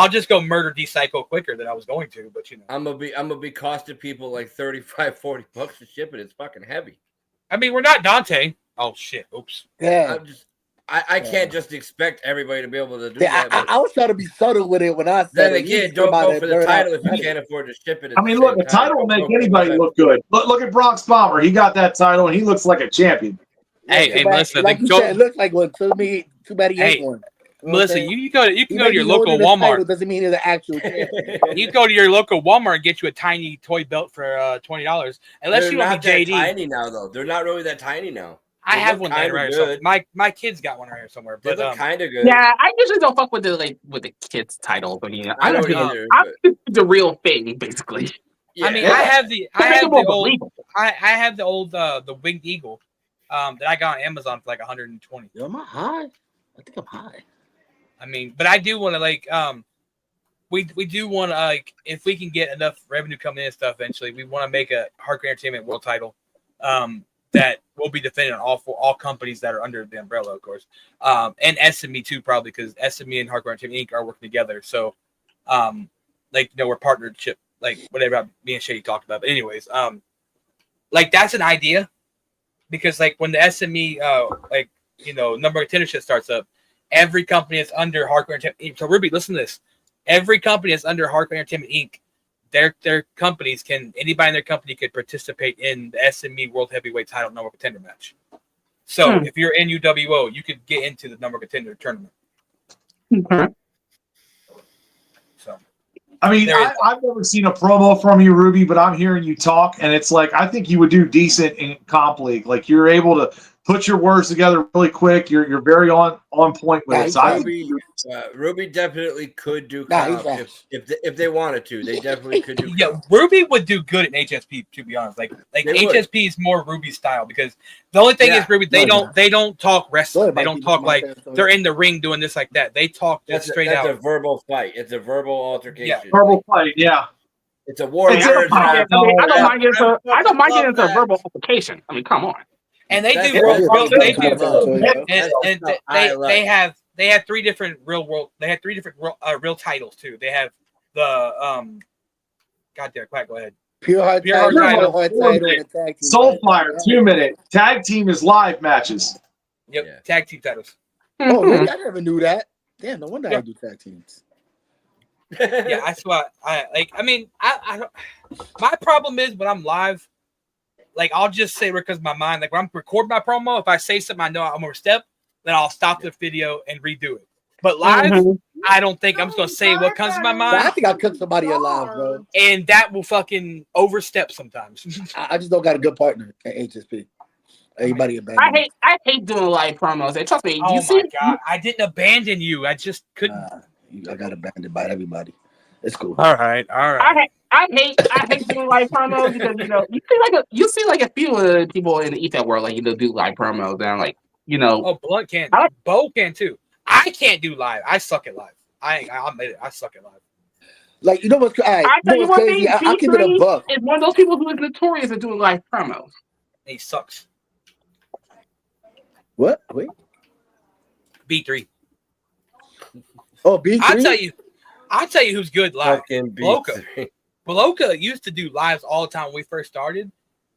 just go murder D-Psycho quicker than I was going to, but I'm gonna be costing people like $35-40 to ship it. It's fucking heavy. I mean, we're not Dante. Oh shit! Oops. Yeah. I can't just expect everybody to be able to do that. I was trying to be subtle with it when I said then again, don't go for the title if you can't afford to ship it. I mean, look, the title will make anybody look good. Look at Bronx Bomber. He got that title, and he looks like a champion. Hey, listen. Like you said, it looks like one. Too bad he ain't one. Melissa, you can go to your local Walmart. Doesn't mean you're the actual champion. You can go to your local Walmart and get you a tiny toy belt for $20. Unless you want to be JD. Tiny now, though. They're not really that tiny now. I They have look one laying kinda around here good. somewhere. My kids got one right here somewhere. They But look kind of good. Yeah, I usually don't fuck with the kids titles. I mean, I I'm don't just either. I'm but- the real thing, basically. I mean, Yeah. I have the More old believable. I have the old the winged eagle that I got on Amazon for like 120. Yo, am I high? I think I'm high. I mean, but I do want to like we do want to like if we can get enough revenue coming in and stuff eventually, we want to make a Hardcore Entertainment World Title that will be defended on all companies that are under the umbrella, of course, and SME too, probably because SME and Hardcore Entertainment Inc. are working together. So, like we're partnership, like whatever me and Shady talked about. But anyways, like that's an idea because like when the SME like number contender shit starts up, every company is under Hardcore Entertainment Inc. So Ruby, listen to this. Every company is under Hardcore Entertainment Inc. Their companies anybody in their company could participate in the SME World Heavyweight Title number contender match. So if you're in UWO, you could get into the number contender tournament. Okay. So I mean, I've never seen a promo from you, Ruby, but I'm hearing you talk, and it's like I think you would do decent in comp league. Like you're able to put your words together really quick. You're very on point with it. So I think Ruby definitely could do Nah, comp if they wanted to. They definitely could do. Yeah, comp. Ruby would do good in HSP, to be honest. Like They would. HSP is more Ruby style because the only thing is Ruby they don't talk wrestling. They don't talk like they're in the ring doing this like that. They talk just straight out. That's a verbal fight. It's a verbal altercation. Yeah, verbal fight. Yeah, it's a war. I don't mind getting into a verbal altercation. I mean, come on. And they That's do they have three different real titles too. They have the God damn, quiet, go ahead. Pure Heart title, and a tag team. Soulfire 2 minute tag team is live matches. Yep, tag team titles. Oh, really? I never knew that. Damn, no wonder I do tag teams. Yeah, that's what I like. I mean, I don't. My problem is when I'm live, like I'll just say because my mind, like when I'm recording my promo, if I say something I know I'm overstep, then I'll stop the video and redo it. But live, I don't think I'm just gonna say what comes to my mind. I think I'll cook somebody alive, bro. And that will fucking overstep sometimes. I just don't got a good partner at HSP. Everybody abandoned. I hate doing live promos. And trust me, God, I didn't abandon you. I just couldn't. I got abandoned by everybody. It's cool. All right. I hate doing live promos because you see like a few people in the Ether world like do live promos and I'm like Oh, Blunt can. Bo can too. I can't do live. I suck at live. I'll admit it. I suck at live. Like what's I tell you one thing, I'll keep it a buck. Is one of those people who is notorious at doing live promos. He sucks. What? Wait. B3. Oh, B3. I'll tell you who's good live. Bloka. Bloka used to do lives all the time when we first started.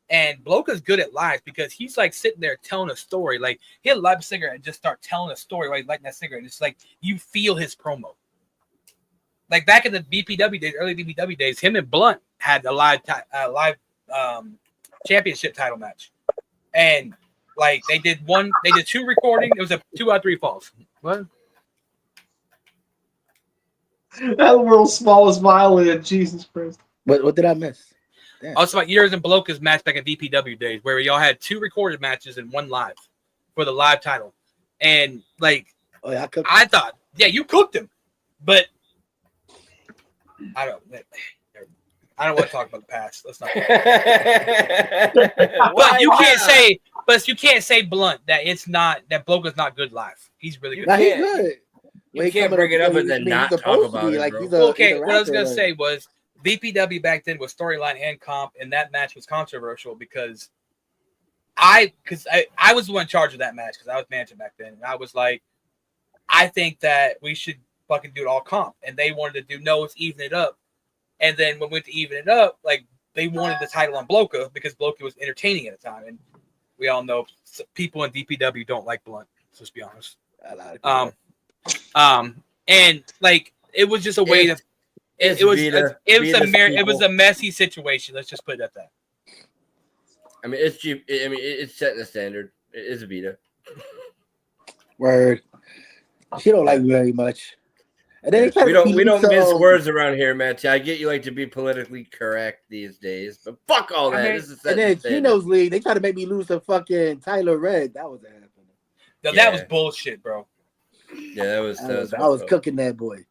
And Bloka's good at lives because he's like sitting there telling a story. Like he'll light a cigarette and just start telling a story while he's lighting that cigarette. It's like you feel his promo. Like back in the BPW days, early BPW days, him and Blunt had a live championship title match. And like they did two recordings. It was a 2 out of 3 falls. What? That world's smallest violin, Jesus Christ. What did I miss? Damn. Also, about yours and Bloka's match back in VPW days, where y'all had 2 recorded matches and 1 live for the live title, and like, I thought, you cooked him, but I don't want to talk about the past. Let's not. But you can't say Blunt that Bloka's not good live. He's really good. Nah, he's good. You can't bring it up and then not talk about it, bro. What I was gonna say was VPW back then was storyline and comp, and that match was controversial because I was the one in charge of that match because I was manager back then, and I was like, I think that we should fucking do it all comp, and they wanted to do let's even it up, and then when we went to even it up, like they wanted the title on Bloka because Bloka was entertaining at the time, and we all know people in DPW don't like Blunt. Let's be honest. And like it was just a way to. It was a messy situation. Let's just put it at that. I mean, it's setting the standard. It's Vita. Word. She don't like me very much. And then they try We to don't mince words around here, Matt. I get you like to be politically correct these days, but fuck all that. This is and then Chino's league, they try to make me lose to fucking Tyler Red. That was happening. No, that was bullshit, bro. Yeah, that was. I was cooking that boy.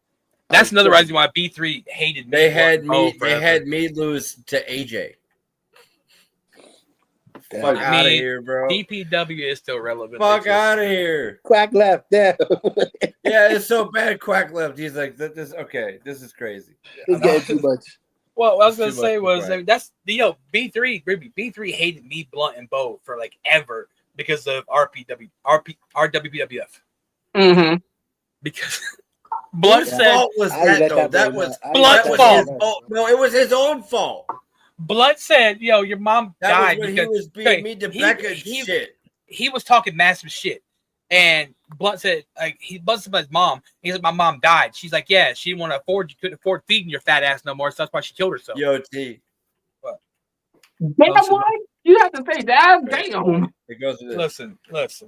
That's another reason why B3 hated me. They had me lose to AJ. Fuck out of here, bro. DPW is still relevant. Fuck out of here. Quack left. Yeah. Yeah, it's so bad. Quack left. He's like, this. Okay, this is crazy. It's getting too much. Well, what I was gonna say was that's B3 hated me, Blunt, and Bo for like ever because of RWBWF. Mm-hmm. Because Blunt said fault was that though. That was Blunt's fault. No, it was his own fault. Blunt said, "Yo, your mom died was when because he was being mean to Becca shit." He was talking massive shit, and Blunt said, like, he buzzed about his mom. He's like, "My mom died." She's like, "Yeah, she didn't want to afford. You couldn't afford feeding your fat ass no more, so that's why she killed herself." Yo, T. What? Damn, what? You have to say that. Damn. It goes to this. Listen.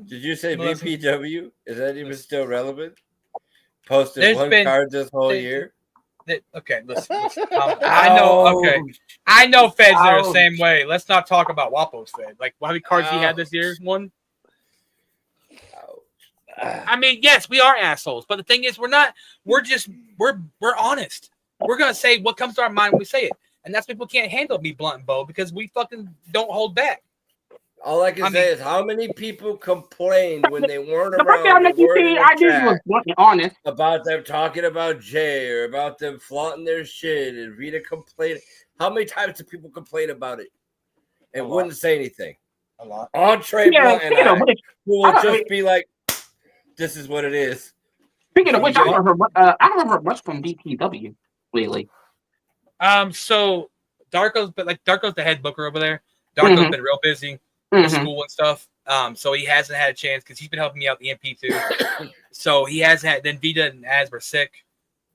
Did you say Listen. BPW? Is that even still relevant? Posted There's one been- card this whole year. Okay, listen. I know. Okay, I know feds are the same way. Let's not talk about Wapo's fed. Like, how many cards he had this year? One. I mean, yes, we are assholes, but the thing is, we're not. We're honest. We're gonna say what comes to our mind when we say it, and that's people can't handle me, Blunt and Bo, because we fucking don't hold back. All I can say is how many people complained when they weren't The first thing around I did was blunt and honest about them talking about Jay or about them flaunting their shit and Rita complaining. How many times do people complain about it and wouldn't say anything? A lot. On Trey Blunt and I, who will just be like, "This is what it is." Speaking of which, I haven't heard much from BPW lately. So Darko's the head booker over there. Darko's been real busy with school and stuff. So he hasn't had a chance because he's been helping me out the MP too. So he has had. Then Vita and Az were sick,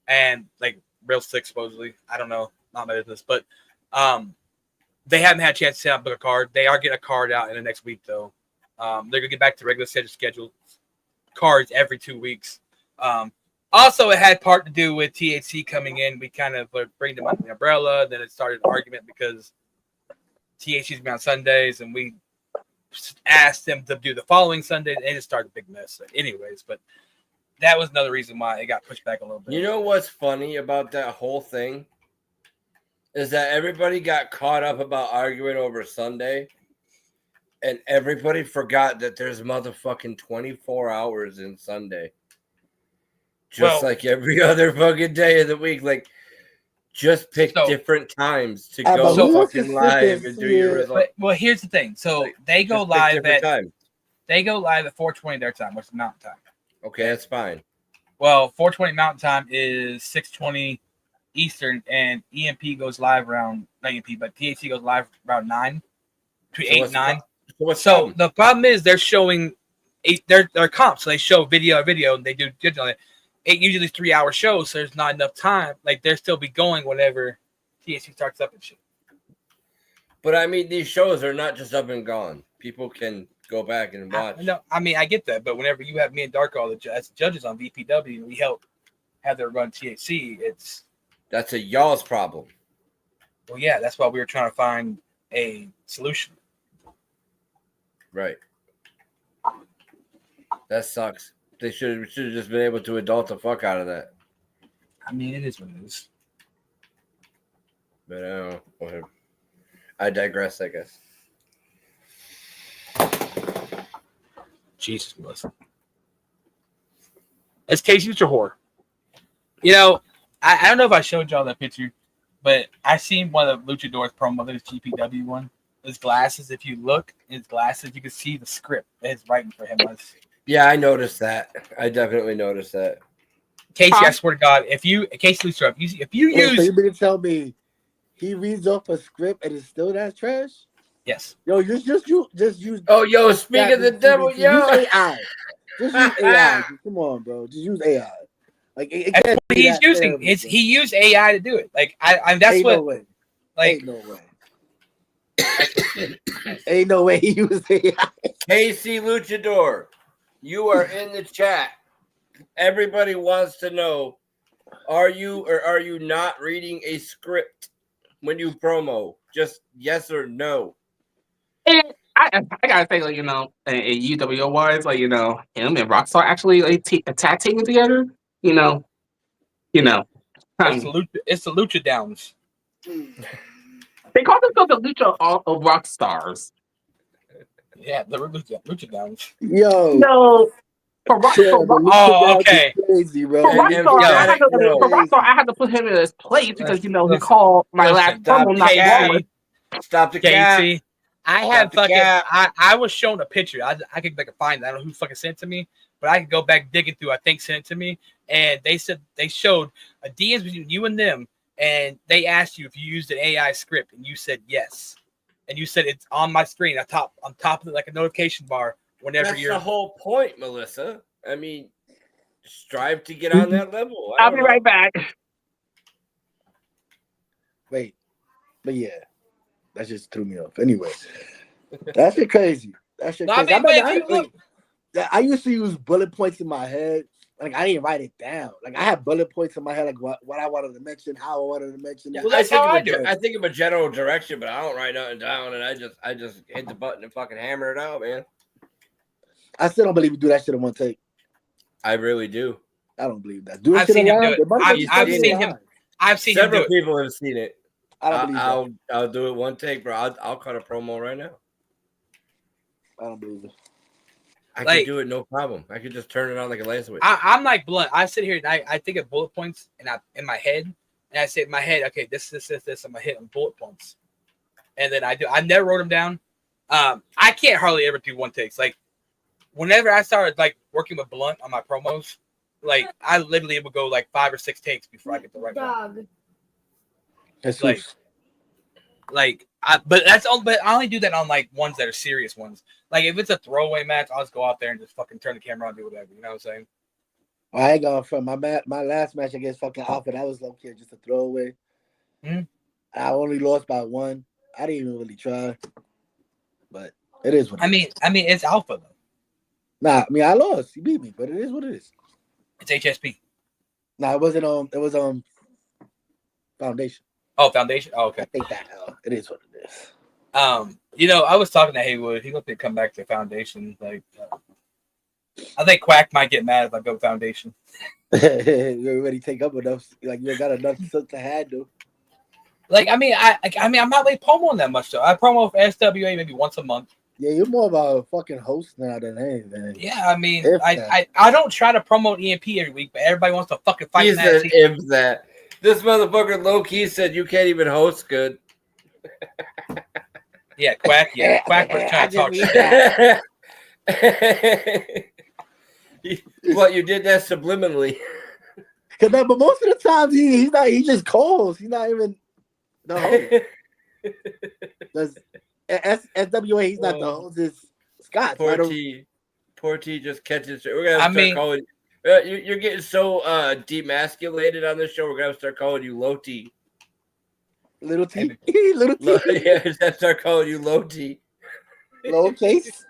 and like real sick supposedly. I don't know, not my business, but they haven't had a chance to set up book a card. They are getting a card out in the next week though. They're gonna get back to regular schedule cards every 2 weeks. Also, it had part to do with THC coming in. We kind of bring them under the umbrella. Then it started an argument because THC's been on Sundays, and we asked them to do the following Sunday. And it just started a big mess. Anyways, but that was another reason why it got pushed back a little bit. You know what's funny about that whole thing is that everybody got caught up about arguing over Sunday, and everybody forgot that there's motherfucking 24 hours in Sunday. Just like every other fucking day of the week. Like, just pick different times to go fucking live and do your results. Well, here's the thing. So they go live at 4:20 their time, which is Mountain Time. Okay, that's fine. Well, 4:20 Mountain Time is 6:20 Eastern, and EMP goes live around not EMP, but THC goes live around 9, between 8 and 9. So the problem is they're showing their comps. So they show video, and they do digital. It usually 3-hour shows, so there's not enough time. Like they'll still be going whenever THC starts up and shit. But I mean, these shows are not just up and gone. People can go back and watch. No, I mean I get that, but whenever you have me and Darko as judges on VPW, and we help have their run THC, that's a y'all's problem. Well, yeah, that's why we were trying to find a solution. Right. That sucks. They should have just been able to adult the fuck out of that. I mean, it is what it is. But I don't know. I digress, I guess. Jesus, Melissa. It's Casey with your whore. You know, I don't know if I showed y'all that picture, but I seen one of the Luchadors promo, this GPW one. His glasses, if you look in his glasses, you can see the script that his writing for him was. Yeah, I noticed that. I definitely noticed that. Casey, I swear to God, Casey Luchador, if you use. So you mean to tell me he reads off a script and it's still that trash? Yes. Yo, just use. Oh, yo, speak of the devil, yo. Use AI. Just use AI. Come on, bro. Just use AI. Like that's what he's using. He used AI to do it. Like I that's what. No way. Like ain't no way. Ain't no way he used AI. Casey Luchador, you are in the chat. Everybody wants to know Are you or are you not reading a script when you promo? Just yes or no. And I gotta say, like, in UWO wise, like, him and Rockstar actually like tag teaming together. You know, you know. It's the Lucha Downs. They call themselves the Lucha of Rockstars. Yeah, the Lucha Downs. Yo, No, for Rock, yeah, for the Rock, Lucha Oh, Downs is okay. crazy, bro. for And Rockstar, emphatic I had to put him in his place because he Listen, called my last stop promo the not cap. flawless. Stop the cap. Casey. I Stop had the fucking. cap. I was shown a picture. I could like find. I don't know who fucking sent it to me, but I could go back digging through. I think sent it to me, and they said they showed a DMs between you and them, and they asked you if you used an AI script, and you said yes, and you said it's on my screen on top of it like a notification bar whenever That's you're. the whole point, Melissa. I mean, strive to get on that level. I'll be right back. Wait, but yeah, that just threw me off. Anyway, that shit crazy. That shit No, I crazy. mean, but if you look, I used to use bullet points in my head. Like I didn't write it down. Like I had bullet points in my head, like what I wanted to mention, how I wanted to mention it. Well, that's how I do it. I think of a general direction, but I don't write nothing down, and I just hit the button and fucking hammer it out, man. I still don't believe you do that shit in one take. I really do. I don't believe that. Do I've shit seen him live. do it. I've seen him. live. I've seen him do Several it. people have seen it. I don't believe that. I'll do it one take, bro. I'll cut a promo right now. I don't believe it. I Like- can do it no problem. I could just turn it on like a light switch. I'm like blunt. I sit here and I think of bullet points and I in my head, and I say in my head, okay, this. I'm gonna hit on bullet points, and then I do. I never wrote them down. I can't hardly ever do one takes. Like whenever I started like working with Blunt on my promos, like I literally would go like 5 or 6 takes before I get the right one. That's Like but that's all. But I only do that on like ones that are serious ones. Like if it's a throwaway match, I'll just go out there and just fucking turn the camera on and do whatever. You know what I'm saying? I ain't going from my last match against fucking Alpha. That was low key just a throwaway. Hmm? I only lost by 1. I didn't even really try, but it is what it is. I mean, it's Alpha though. Nah, I mean I lost. He beat me, but it is what it is. It's HSP. Nah, it wasn't it was Foundation. Oh, Foundation. Oh, okay. I think that it is what it is. I was talking to Haywood. He looked to come back to Foundation. Like, I think Quack might get mad if I go Foundation. You already take up enough. Like you got enough stuff to handle. Like, I mean, I'm not like promoing that much though. I promo for SWA maybe once a month. Yeah, you're more of a fucking host now than anything. Yeah, I mean, I don't try to promote EMP every week, but everybody wants to fucking fight. He said if that. This motherfucker low key said you can't even host good. Yeah, Quack. Yeah, Quack was trying to talk shit. What, you did that subliminally? But most of the times he's not. He just calls. He's not even the host. SWA, he's not the host. It's Scott. Poor T just catches. We're gonna start calling. You're getting so demasculated on this show. We're gonna have to start calling you Low T. Little T. Little T. Yeah, just start calling you Low T. Lowercase.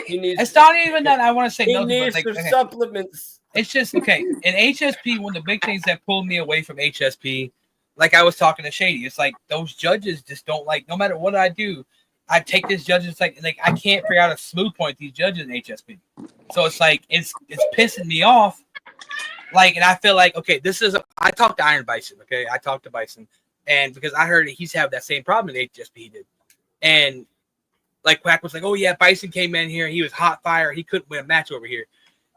It's not even that I want to say he nothing. needs But like, some supplements. It's just okay. In HSP, one of the big things that pulled me away from HSP, like I was talking to Shady, it's like those judges just don't like. No matter what I do, I take this judge. It's like I can't figure out a smooth point these judges in HSP. So it's like it's pissing me off. Like, and I feel like okay, I talked to Iron Bison. Okay, I talked to Bison, and because I heard he's have that same problem in HSP he did, and like Quack was like, oh yeah, Bison came in here, he was hot fire, he couldn't win a match over here.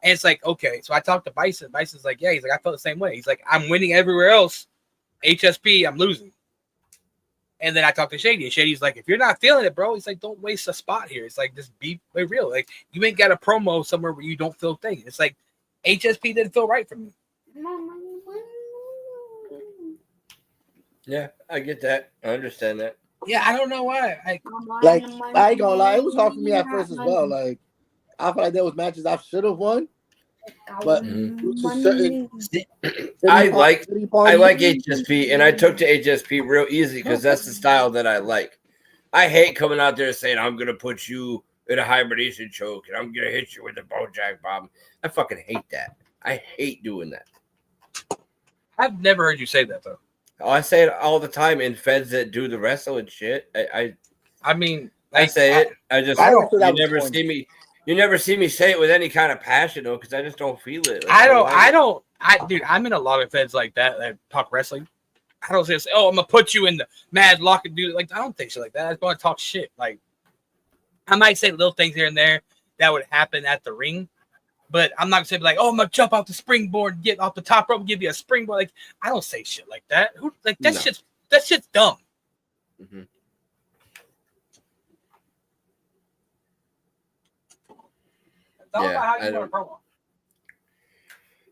And it's like, okay, so I talked to Bison. Bison's like, yeah, he's like, I felt the same way. He's like, I'm winning everywhere else. HSP, I'm losing. And then I talked to Shady, and Shady's like, if you're not feeling it, bro, he's like, don't waste a spot here. It's like, just be real. Like, you ain't got a promo somewhere where you don't feel things. It's like, HSP didn't feel right for me. Yeah, I get that. I understand that. Yeah, I don't know why. I ain't gonna lie, it was hard for me at first as well. Like, I feel like there was matches I should have won, but I like HSP, and I took to HSP real easy because that's the style that I like. I hate coming out there saying I'm gonna put you in a hibernation choke and I'm gonna hit you with a Bojack bomb. I fucking hate that. I hate doing that. I've never heard you say that though. Oh, I say it all the time in feds that do the wrestling shit. I mean, I like, say it. I just I don't feel that you was never corny. see me. You never see me say it with any kind of passion though, because I just don't feel it. Like, dude, I'm in a lot of feds like that talk wrestling. I don't say, oh, I'm gonna put you in the mad lock and do like I don't think shit like that. I just want to talk shit. Like I might say little things here and there that would happen at the ring, but I'm not gonna say like, oh, I'm gonna jump off the springboard, get off the top rope, and give you a springboard. Like I don't say shit like that. Who like that? No. That shit's dumb. Mm-hmm.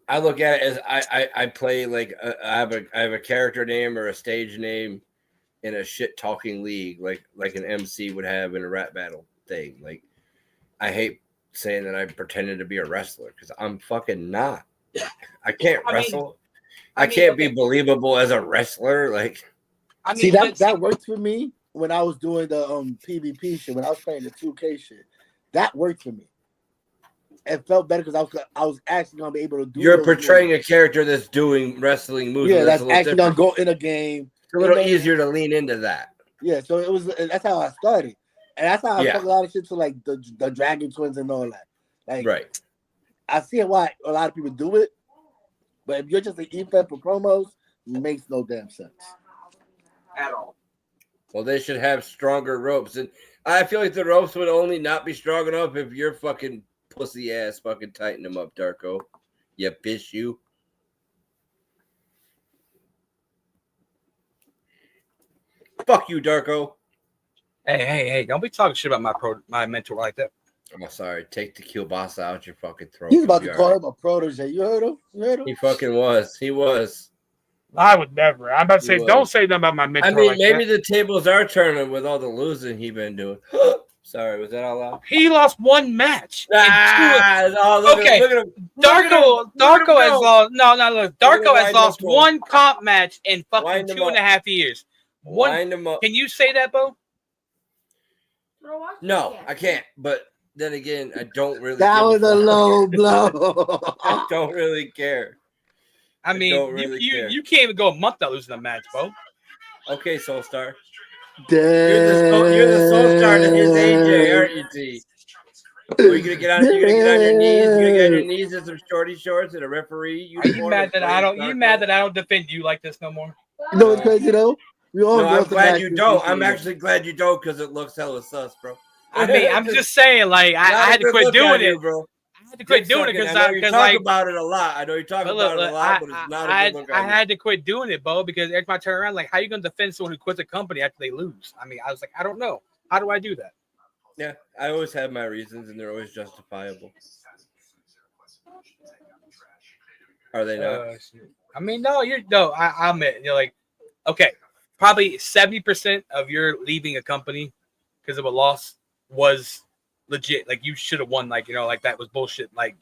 I look at it as I play like I have a character name or a stage name in a shit talking league like an MC would have in a rap battle thing. Like I hate saying that I pretended to be a wrestler because I'm fucking not. I can't wrestle. I can't be believable as a wrestler. Like See that worked for me when I was doing the PvP shit, when I was playing the 2K shit. That worked for me. It felt better because I was actually gonna be able to do. You're portraying a character that's doing wrestling moves. Yeah, that's actually gonna go in a game. It's a little easier to lean into that. Yeah, so it was. That's how I started, and that's how I took a lot of shit to like the Dragon Twins and all that. Like, right. I see why a lot of people do it, but if you're just an E-Fed for promos, it makes no damn sense at all. Well, they should have stronger ropes, and I feel like the ropes would only not be strong enough if you're fucking pussy ass fucking tighten them up, Darko. You bitch, you. Fuck you, Darko. Hey! Don't be talking shit about my mentor like that. I'm sorry. Take the kielbasa out your fucking throat. He's about to call him a protege. You heard him? He fucking was. He was. I would never. I'm about to say, don't say nothing about my mentor. I mean, like maybe that. the tables are turning with all the losing he been doing. Sorry, was that all loud? He lost one match. Look okay, at him. Darko has lost. Look. Darko has lost one comp match in fucking 2.5 years. Wind him up. Can you say that, Bo? No, I can't. But then again, I don't really. That was a low blow. I don't really care. I mean, you can't even go a month without losing a match, Bo. Okay, Soul Star. Damn. You're the Soul Star to his AJ, aren't you, T? You're gonna get on your knees. You're gonna get on your knees in some shorty shorts and a referee. Are you mad that I don't? You mad that I don't defend you like this no more? You know what's crazy though? I'm glad you don't. I'm actually glad you don't because it looks hella sus, bro. I mean, I'm just saying, like, I had to quit doing it, bro. I had to quit doing it because talk about it a lot. I know you're talking about it a lot, but it's not a good look. I had to quit doing it, Bo, because every time I turn around, like, how are you gonna defend someone who quits a company after they lose? I mean, I was like, I don't know. How do I do that? Yeah, I always have my reasons, and they're always justifiable. Are they not? I mean, I admit, you're like, okay, probably 70% of your leaving a company because of a loss was legit. Like, you should have won. Like, like that was bullshit. Like,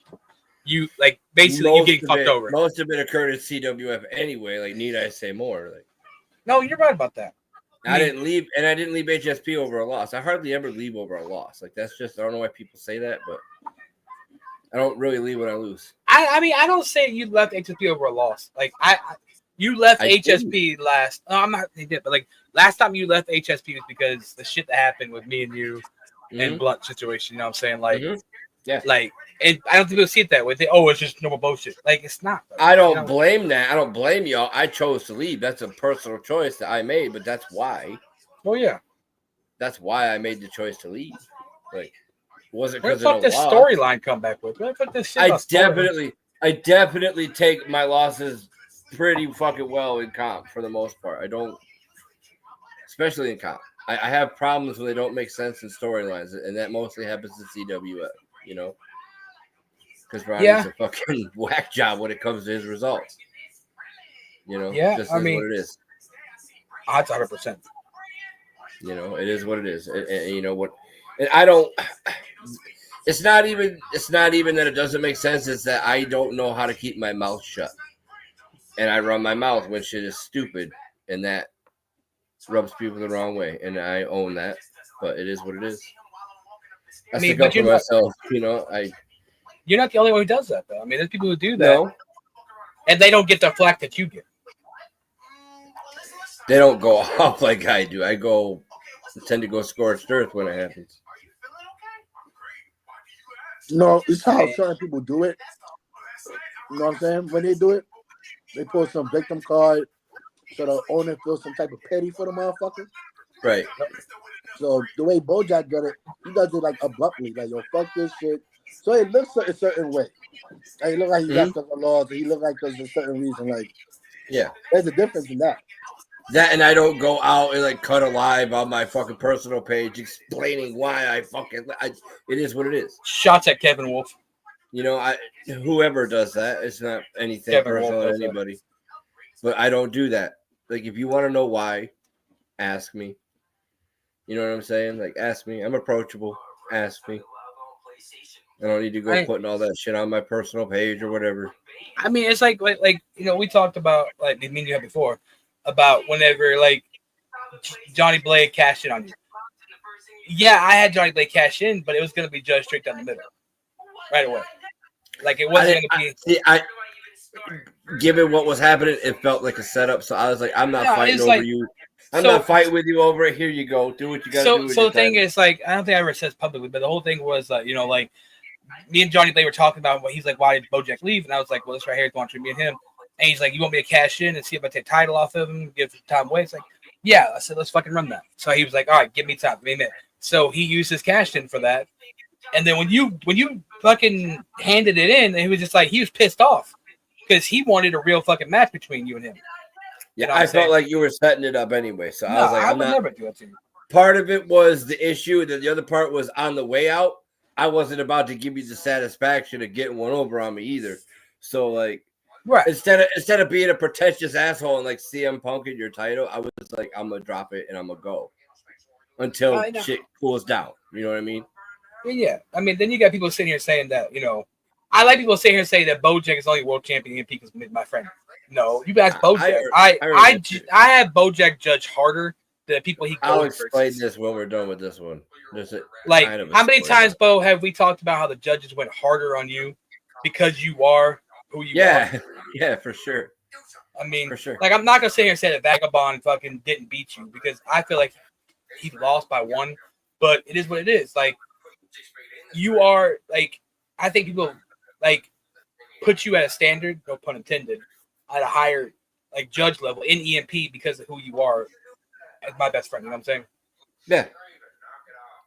you like basically you getting fucked over. Most of it occurred at CWF anyway. Like, need I say more? Like, no, you're right about that. I didn't leave HSP over a loss. I hardly ever leave over a loss. Like, that's just, I don't know why people say that, but I don't really leave when I lose. I mean, I don't say you left HSP over a loss. Like, you left HSP last. No, I'm not. They did, but like last time you left HSP was because the shit that happened with me and you and Blunt situation. You know what I'm saying? Like, yeah. Like, and I don't think people see it that way. They, it's just normal bullshit. Like, it's not. I don't blame that. I don't blame y'all. I chose to leave. That's a personal choice that I made, but that's why. Oh yeah. That's why I made the choice to leave. Like, wasn't because of this storyline come back with? Where the fuck this shit I definitely take my losses pretty fucking well in comp for the most part. I don't, especially in comp. I have problems when they don't make sense in storylines, and that mostly happens in CWF, because Ronnie's a fucking whack job when it comes to his results. Just I mean, what it is. That's 100%. It is what it is, and you know what? And I don't. It's not even that it doesn't make sense. It's that I don't know how to keep my mouth shut. And I run my mouth when shit is stupid, and that rubs people the wrong way. And I own that, but it is what it is. I stick up for myself, You're not the only one who does that, though. I mean, there's people who do that, and they don't get the flack that you get. They don't go off like I do. I tend to go scorched earth when it happens. No, it's how certain people do it. You know what I'm saying? When they do it, they pull some victim card so the owner feels some type of pity for the motherfucker. Right. So the way Bojack did it, he does it like abruptly, like yo, fuck this shit. So it looks a certain way. Like, it look like he got the laws, and he look like there's a certain reason. Like, yeah, there's a difference in that. That and I don't go out and like cut a live on my fucking personal page explaining why it is what it is. Shots at Kevin Wolf. You know, whoever does that, it's not anything Kevin personal Wolf to anybody. But I don't do that. Like, if you want to know why, ask me. You know what I'm saying? Like, ask me. I'm approachable. Ask me. I don't need to go putting all that shit on my personal page or whatever. I mean, it's like you know, we talked about, like me and you had before, about whenever like Johnny Blade cashed in on you. Yeah, I had Johnny Blade cash in, but it was going to be judged straight down the middle, right away. Like, it wasn't going to be. Given what was happening, it felt like a setup. So I was like, I'm not fighting over you. I'm not fighting with you over it. Here you go. Do what you got to do. So the thing is, like, I don't think I ever said this publicly, but the whole thing was, you know, like, me and Johnny Blade were talking about what he's like, why did Bojack leave? And I was like, well, this right here is going to me and him. And he's like, you want me to cash in and see if I take title off of him, give time away? It's like, yeah. I said, let's fucking run that. So he was like, all right, give me time. Give me a minute. So he used his cash in for that. And then when you fucking handed it in, he was just like, he was pissed off because he wanted a real fucking match between you and him. Yeah, you know I felt like you were setting it up anyway. So no, I was like, I would never do that to you. Part of it was the issue, and the other part was on the way out. I wasn't about to give you the satisfaction of getting one over on me either. So like, right, instead of being a pretentious asshole and like CM Punk in your title, I was like, I'm gonna drop it and I'm gonna go until shit cools down. You know what I mean? Yeah. I mean, then you got people sitting here saying that, you know, I like people sitting here saying that Bojack is only world champion because my friend. No, you guys Bojack. I have Bojack judge harder than people he goes. I'll explain this when we're done with this one. Like, how many times, Bo, have we talked about how the judges went harder on you because you are who you are? Yeah, for sure. I mean, for sure. Like, I'm not gonna sit here and say that Vagabond fucking didn't beat you because I feel like he lost by one, but it is what it is. Like, you are like, I think people like put you at a standard, no pun intended, at a higher like judge level in EMP because of who you are as my best friend. You know what I'm saying? Yeah.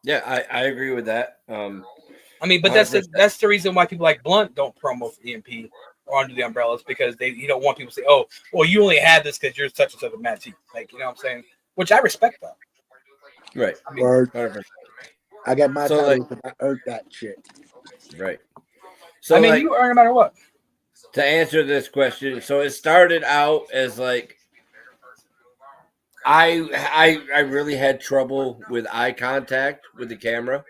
Yeah, I agree with that. I mean, but that's the reason why people like Blunt don't promo for EMP or Under the Umbrellas because you don't want people to say, oh, well, you only had this because you're such and such a Matt T. Like, you know what I'm saying? Which I respect that. Right. I mean, I got my title because I earned that shit. Right. So I mean, you earn no matter what. To answer this question, so it started out as like I really had trouble with eye contact with the camera.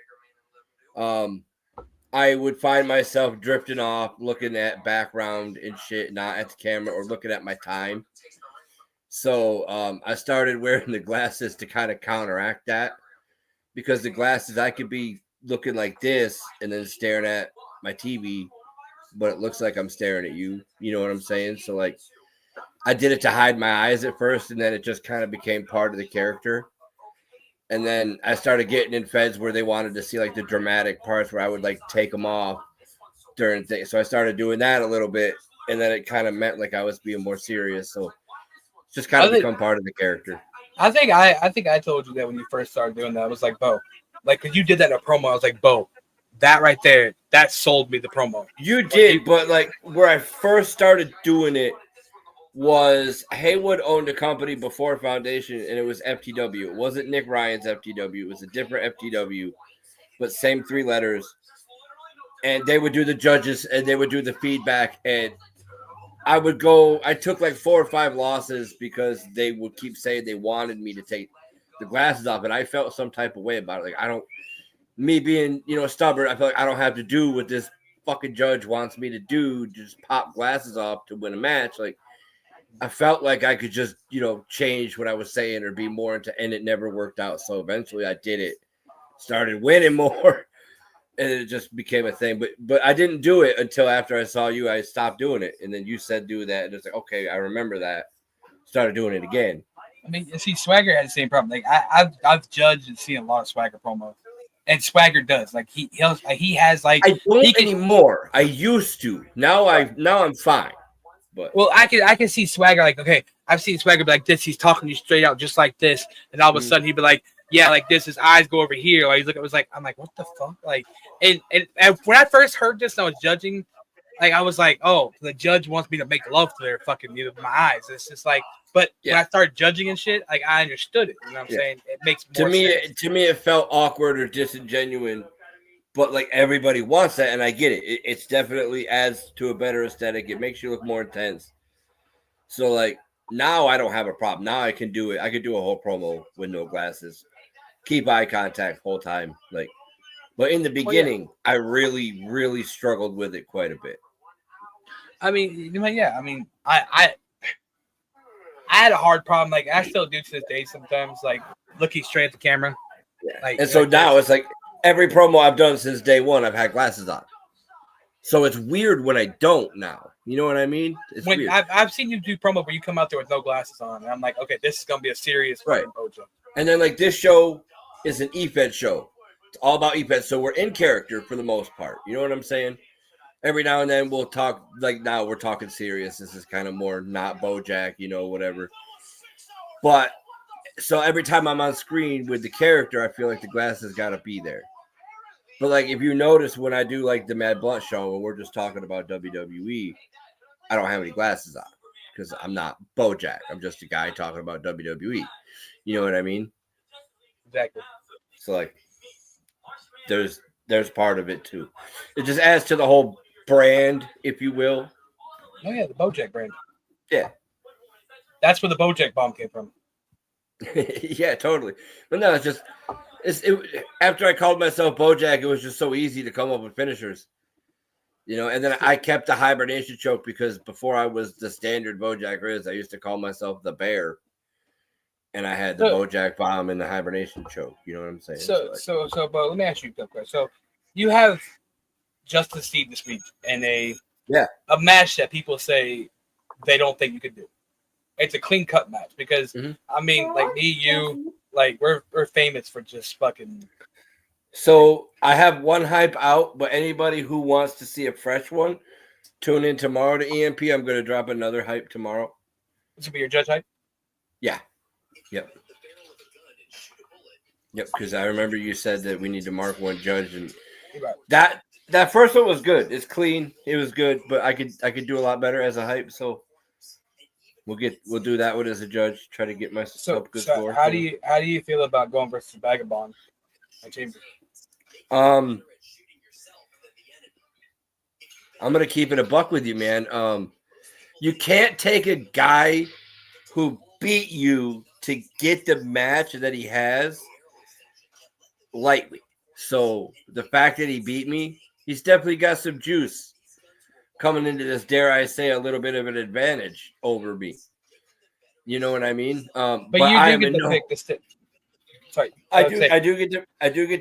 I would find myself drifting off, looking at background and shit, not at the camera or looking at my time. So I started wearing the glasses to kind of counteract that because the glasses I could be looking like this and then staring at my TV, but it looks like I'm staring at you. You know what I'm saying? So like I did it to hide my eyes at first, and then it just kind of became part of the character. And then I started getting in feds where they wanted to see like the dramatic parts where I would like take them off during things. So I started doing that a little bit, and then it kind of meant like I was being more serious. So it's just kind of become part of the character. I think I told you that when you first started doing that. I was like, Bo, like, because you did that in a promo. I was like, Bo, that right there, that sold me the promo. You did, but like where I first started doing it was Haywood owned a company before Foundation, and it was FTW. It wasn't Nick Ryan's FTW. It was a different FTW, but same three letters. And they would do the judges, and they would do the feedback. And I would go. I took like 4 or 5 losses because they would keep saying they wanted me to take the glasses off, and I felt some type of way about it. Like me being stubborn, I feel like I don't have to do what this fucking judge wants me to do. Just pop glasses off to win a match, like. I felt like I could just, change what I was saying or be more into, and it never worked out. So eventually I did it, started winning more, and it just became a thing. But I didn't do it until after I saw you. I stopped doing it. And then you said do that. And it's like, okay, I remember that. Started doing it again. I mean, see, Swagger had the same problem. Like I've judged and seen a lot of Swagger promos, and Swagger does like he has like I don't he can, anymore. I used to. Now I'm fine. But well, I can see Swagger like, okay, I've seen Swagger be like this. He's talking to you straight out, just like this, and all of a sudden he'd be like, yeah, like this. His eyes go over here. Or he's looking. I was like, I'm like, what the fuck? Like, and when I first heard this, and I was judging. Like I was like, oh, the judge wants me to make love to their fucking my eyes. It's just like, but when I started judging and shit, like I understood it. You know what I'm saying? It makes more sense. To me, it felt awkward or disingenuous. But like everybody wants that, and I get it. It's definitely adds to a better aesthetic. It makes you look more intense. So like now, I don't have a problem. Now I can do it. I could do a whole promo with no glasses, keep eye contact whole time. Like, but in the beginning, I really, really struggled with it quite a bit. I mean, yeah. I mean, I had a hard problem. Like I still do to this day sometimes. Like looking straight at the camera. Yeah. Like, and so now it's like every promo I've done since day one, I've had glasses on. So it's weird when I don't now. You know what I mean? It's when weird. I've seen you do promo where you come out there with no glasses on, and I'm like, okay, this is gonna be a serious Bojo. And then like this show is an EFED show. It's all about EFED. So we're in character for the most part. You know what I'm saying? Every now and then we'll talk, like now we're talking serious. This is kind of more not BoJack, you know, whatever. But so every time I'm on screen with the character, I feel like the glasses got to be there. But like if you notice when I do like the Mad Blunt show and we're just talking about WWE, I don't have any glasses on because I'm not BoJack. I'm just a guy talking about WWE. You know what I mean? Exactly. So like there's part of it too. It just adds to the whole brand, if you will. Oh yeah, the BoJack brand. Yeah. That's where the BoJack bomb came from. Yeah, totally. But no, after I called myself BoJack, it was just so easy to come up with finishers. You know, and then I kept the hibernation choke because before I was the standard BoJack Riz, I used to call myself the Bear. And I had the BoJack bomb and the hibernation choke. You know what I'm saying? So, but let me ask you a question. So, you have Justice Steve this week in a match that people say they don't think you could do. It's a clean cut match because I mean, like me, you, like we're famous for just fucking. So I have one hype out, but anybody who wants to see a fresh one, tune in tomorrow to EMP. I'm going to drop another hype tomorrow. This will be your judge hype. Yeah. Yep. Because I remember you said that we need to mark one judge, and that first one was good. It's clean. It was good, but I could do a lot better as a hype. So we'll do that one as a judge. Try to get myself good score. How do you feel about going versus Vagabond at Chambers? I'm gonna keep it a buck with you, man. You can't take a guy who beat you to get the match that he has lightly. So the fact that he beat me, he's definitely got some juice coming into this, dare I say, a little bit of an advantage over me. You know what I mean? But you do get to pick the stick. Sorry, I do get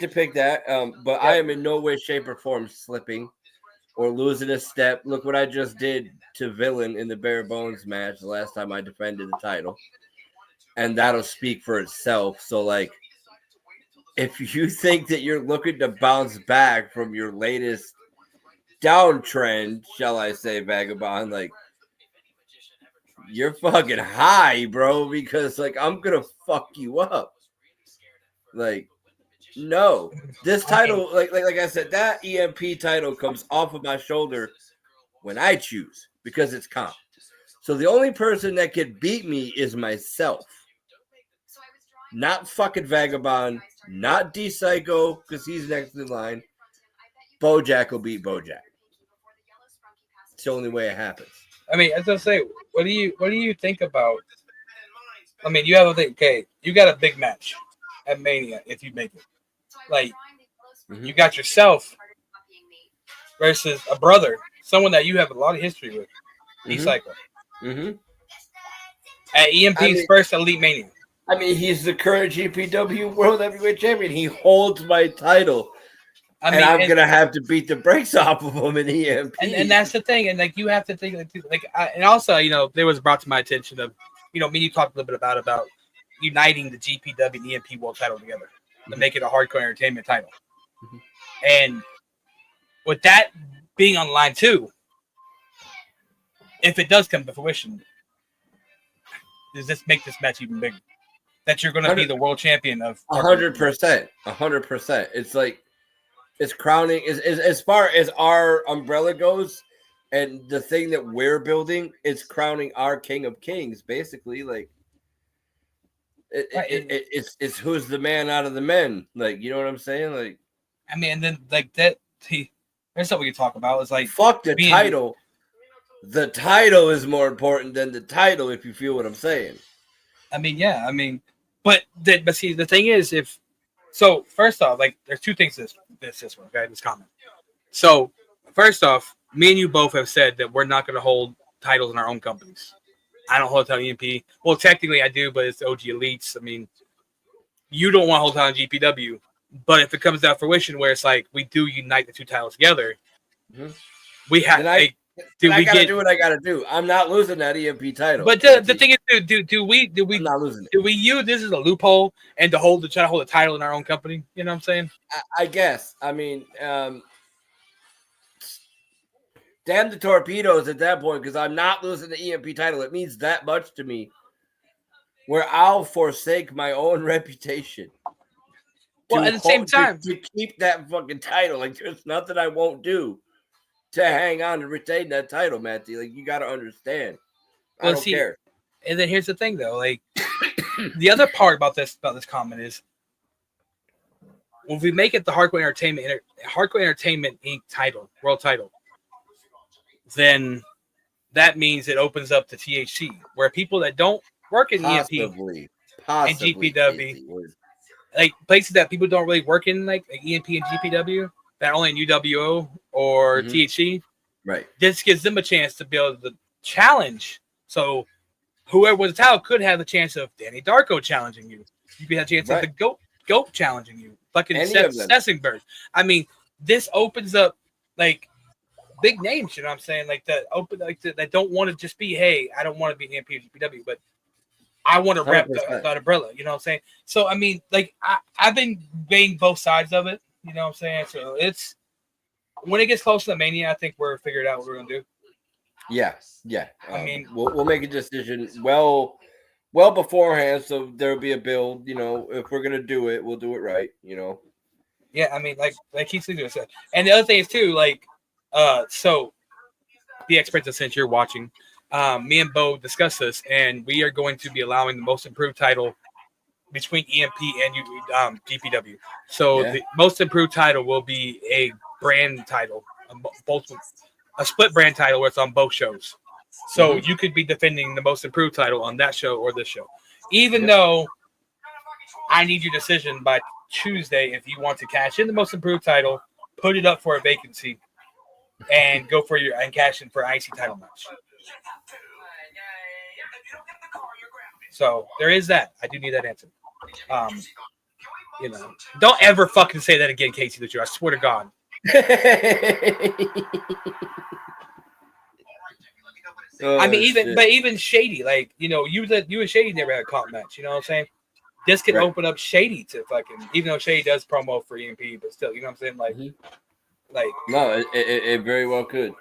to pick that. But I am in no way, shape, or form slipping or losing a step. Look what I just did to Villain in the Bare Bones match the last time I defended the title. And that'll speak for itself. So, like, if you think that you're looking to bounce back from your latest downtrend, shall I say, Vagabond, like, you're fucking high, bro, because, like, I'm going to fuck you up. Like, no. This title, like I said, that EMP title comes off of my shoulder when I choose because it's comp. So the only person that could beat me is myself. Not fucking Vagabond, not D-Psycho, because he's next in line. BoJack will beat BoJack. It's the only way it happens. I mean, as I say, what do you think about? I mean, you have a thing. Okay, you got a big match at Mania if you make it. Like, you got yourself versus a brother, someone that you have a lot of history with, D-Psycho. At EMP's first Elite Mania. I mean, he's the current GPW World Heavyweight Champion. He holds my title. I'm going to have to beat the brakes off of him in EMP. And that's the thing. And, like, you have to think, and also, you know, there was brought to my attention of, you know, me, you talked a little bit about uniting the GPW and EMP World Title together to make it a Hardcore Entertainment title. And with that being on line 2, if it does come to fruition, does this make this match even bigger? That you're going to be the world champion of 100%. 100%. It's like it's crowning as far as our umbrella goes, and the thing that we're building is crowning our King of Kings, basically. Like it's who's the man out of the men. Like, you know what I'm saying? Like, I mean, and then like that. There's something we can talk about. It's like fuck the title. The title is more important than the title, if you feel what I'm saying. I mean, yeah. I mean, but see, the thing is, first off, like, there's two things this one, okay, this comment. So, first off, me and you both have said that we're not going to hold titles in our own companies. I don't hold a title in EMP. Well, technically I do, but it's OG Elites. I mean, you don't want to hold a title in GPW, but if it comes to fruition where it's like we do unite the two titles together, we have. I gotta do what I gotta do. I'm not losing that EMP title. But the thing is, do we not losing it? Do we use this as a loophole and to try to hold a title in our own company? You know what I'm saying? I guess. I mean, damn the torpedoes at that point, because I'm not losing the EMP title. It means that much to me, where I'll forsake my own reputation. Well, at the same time, to keep that fucking title, like, there's nothing I won't do to hang on and retain that title, Matthew. Like, you got to understand. I don't care. And then here's the thing, though. Like, the other part about this comment is, when we make it the Hardcore Entertainment Inc. title, world title, then that means it opens up to THC, where people that don't work in EMP and GPW, like places that people don't really work in, like EMP and GPW, that only in UWO or THC, right? This gives them a chance to be able to challenge. So whoever was a title could have the chance of Danny Darko challenging you. You could have a chance of the goat challenging you, fucking Sessenberg. I mean, this opens up like big names. You know what I'm saying? Like that don't want to just be, hey, I don't want to be in EMP or GPW, but I want to rep the umbrella. You know what I'm saying? So I mean, like I've been weighing both sides of it. You know what I'm saying? So it's when it gets close to the Mania, I think we're figured out what we're gonna do. Yeah. I mean, we'll make a decision well beforehand, so there'll be a build. You know, if we're gonna do it, we'll do it right. You know. Yeah, I mean, like Keith Lee said, and the other thing is too, like, so the experts, since you're watching, me and Bo discussed this, and we are going to be allowing the most improved title between EMP and GPW. So the most improved title will be a brand title, a split brand title where it's on both shows. So you could be defending the most improved title on that show or this show. Even though I need your decision by Tuesday if you want to cash in the most improved title, put it up for a vacancy, and go for and cash in for an IC title match. So there is that. I do need that answer. You know, don't ever fucking say that again, Casey Lucio. I swear to God. I mean, even Shady, like, you know, you and Shady never had a comp match. You know what I'm saying? This could open up Shady to fucking, even though Shady does promo for EMP, but still, you know what I'm saying? Like, no, it very well could.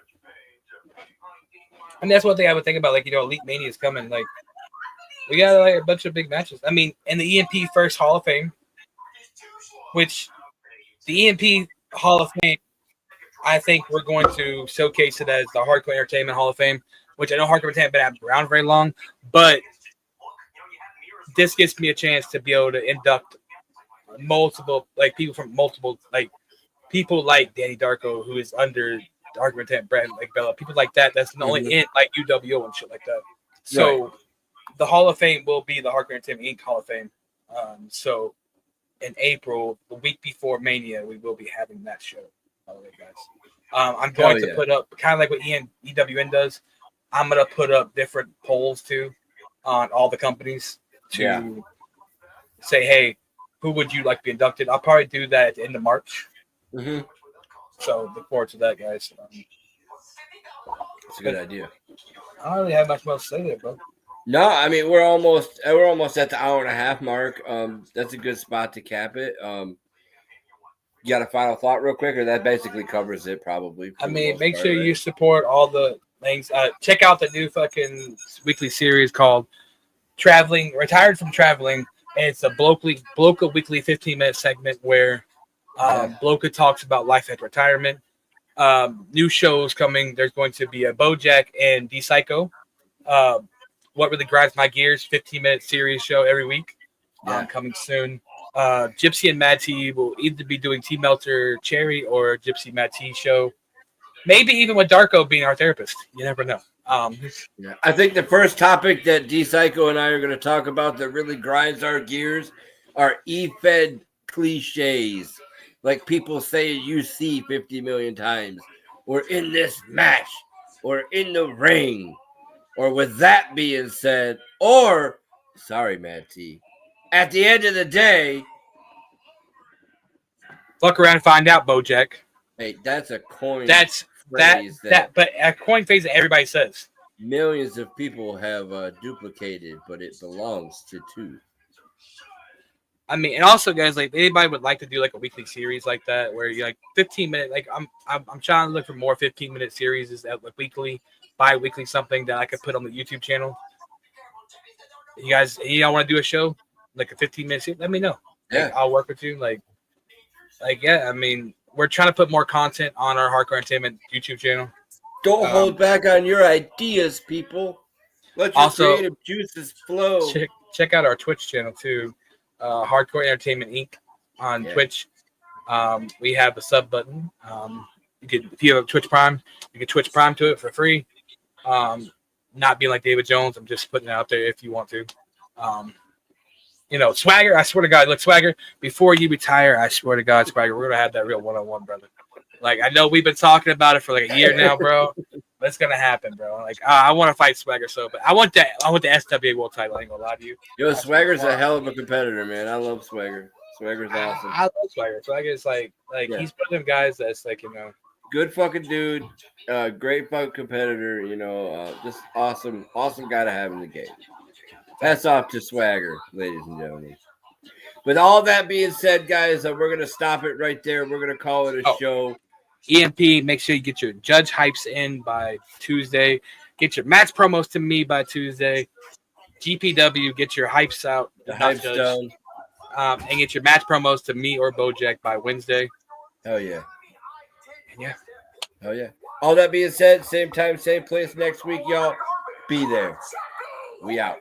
And that's one thing I would think about. Like, you know, Elite Mania is coming. Like, we got like a bunch of big matches. I mean, and the EMP first Hall of Fame, which the EMP Hall of Fame, I think we're going to showcase it as the Hardcore Entertainment Hall of Fame, which I know Hardcore Entertainment hasn't been around very long, but this gives me a chance to be able to induct multiple, like, people from multiple, like, people like Danny Darko, who is under the Hardcore Entertainment brand, like Bella, people like that, that's not only in, like, UWO and shit like that. So the Hall of Fame will be the Hardcore Entertainment Inc. Hall of Fame. So in April, the week before Mania, we will be having that show. All right, guys. I'm going to put up, kind of like what EWN does, I'm going to put up different polls, too, on all the companies to say, hey, who would you like to be inducted? I'll probably do that at the end of March. So look forward to that, guys. It's a good idea. I don't really have much more to say there, bro. No, I mean we're almost at the hour and a half mark. That's a good spot to cap it. You got a final thought real quick, or that basically covers it probably. I mean, make sure you support all the things. Check out the new fucking weekly series called Traveling, Retired from Traveling. And it's a Bloka weekly 15-minute segment where Bloka talks about life at retirement. New shows coming. There's going to be a BoJack and D-Psycho. What Really Grinds My Gears 15-minute series show every week. Coming soon. Gypsy and Mad T will either be doing T Melter Cherry or Gypsy Mad T show. Maybe even with Darko being our therapist. You never know. I think the first topic that D-Psycho and I are going to talk about that really grinds our gears are E-Fed cliches. Like people say you see 50 million times. Or in this match. Or in the ring. Or with that being said. Or, sorry, Mad T. At the end of the day. Fuck around and find out, BoJack. Hey, that's a coin. That's that. But a coin phrase that everybody says. Millions of people have duplicated, but it belongs to two. I mean, and also, guys, like anybody would like to do like a weekly series like that, where you like 15-minute. Like I'm trying to look for more 15-minute series, is that like weekly, bi-weekly, something that I could put on the YouTube channel. You guys, y'all want to do a show like a 15-minute series? Let me know. Yeah, I'll work with you. Like yeah. I mean, we're trying to put more content on our Hardcore Entertainment YouTube channel. Don't hold back on your ideas, people. Let your creative juices flow. Check out our Twitch channel too, Hardcore Entertainment Inc. on Twitch. We have a sub button. You could, if you have Twitch Prime, you can Twitch Prime to it for free. Not being like David Jones, I'm just putting it out there if you want to. You know, Swagger, I swear to God, look, Swagger, before you retire, I swear to God, Swagger, we're gonna have that real one-on-one, brother. Like, I know we've been talking about it for like a year now, bro. But it's gonna happen, bro. Like, I want to fight Swagger so, but I want the SWA World Title. I ain't gonna lie to you. Yo, Swagger's a hell of a competitor, man. I love Swagger. Swagger's awesome. I love Swagger. Swagger's like he's one of them guys that's like, you know, good fucking dude, great fucking competitor. You know, just awesome guy to have in the game. Pass off to Swagger, ladies and gentlemen. With all that being said, guys, we're going to stop it right there. We're going to call it a show. EMP, make sure you get your judge hypes in by Tuesday. Get your match promos to me by Tuesday. GPW, get your hypes out. The hype's done. And get your match promos to me or BoJack by Wednesday. Hell yeah. Yeah. Hell yeah. All that being said, same time, same place next week, y'all. Be there. We out.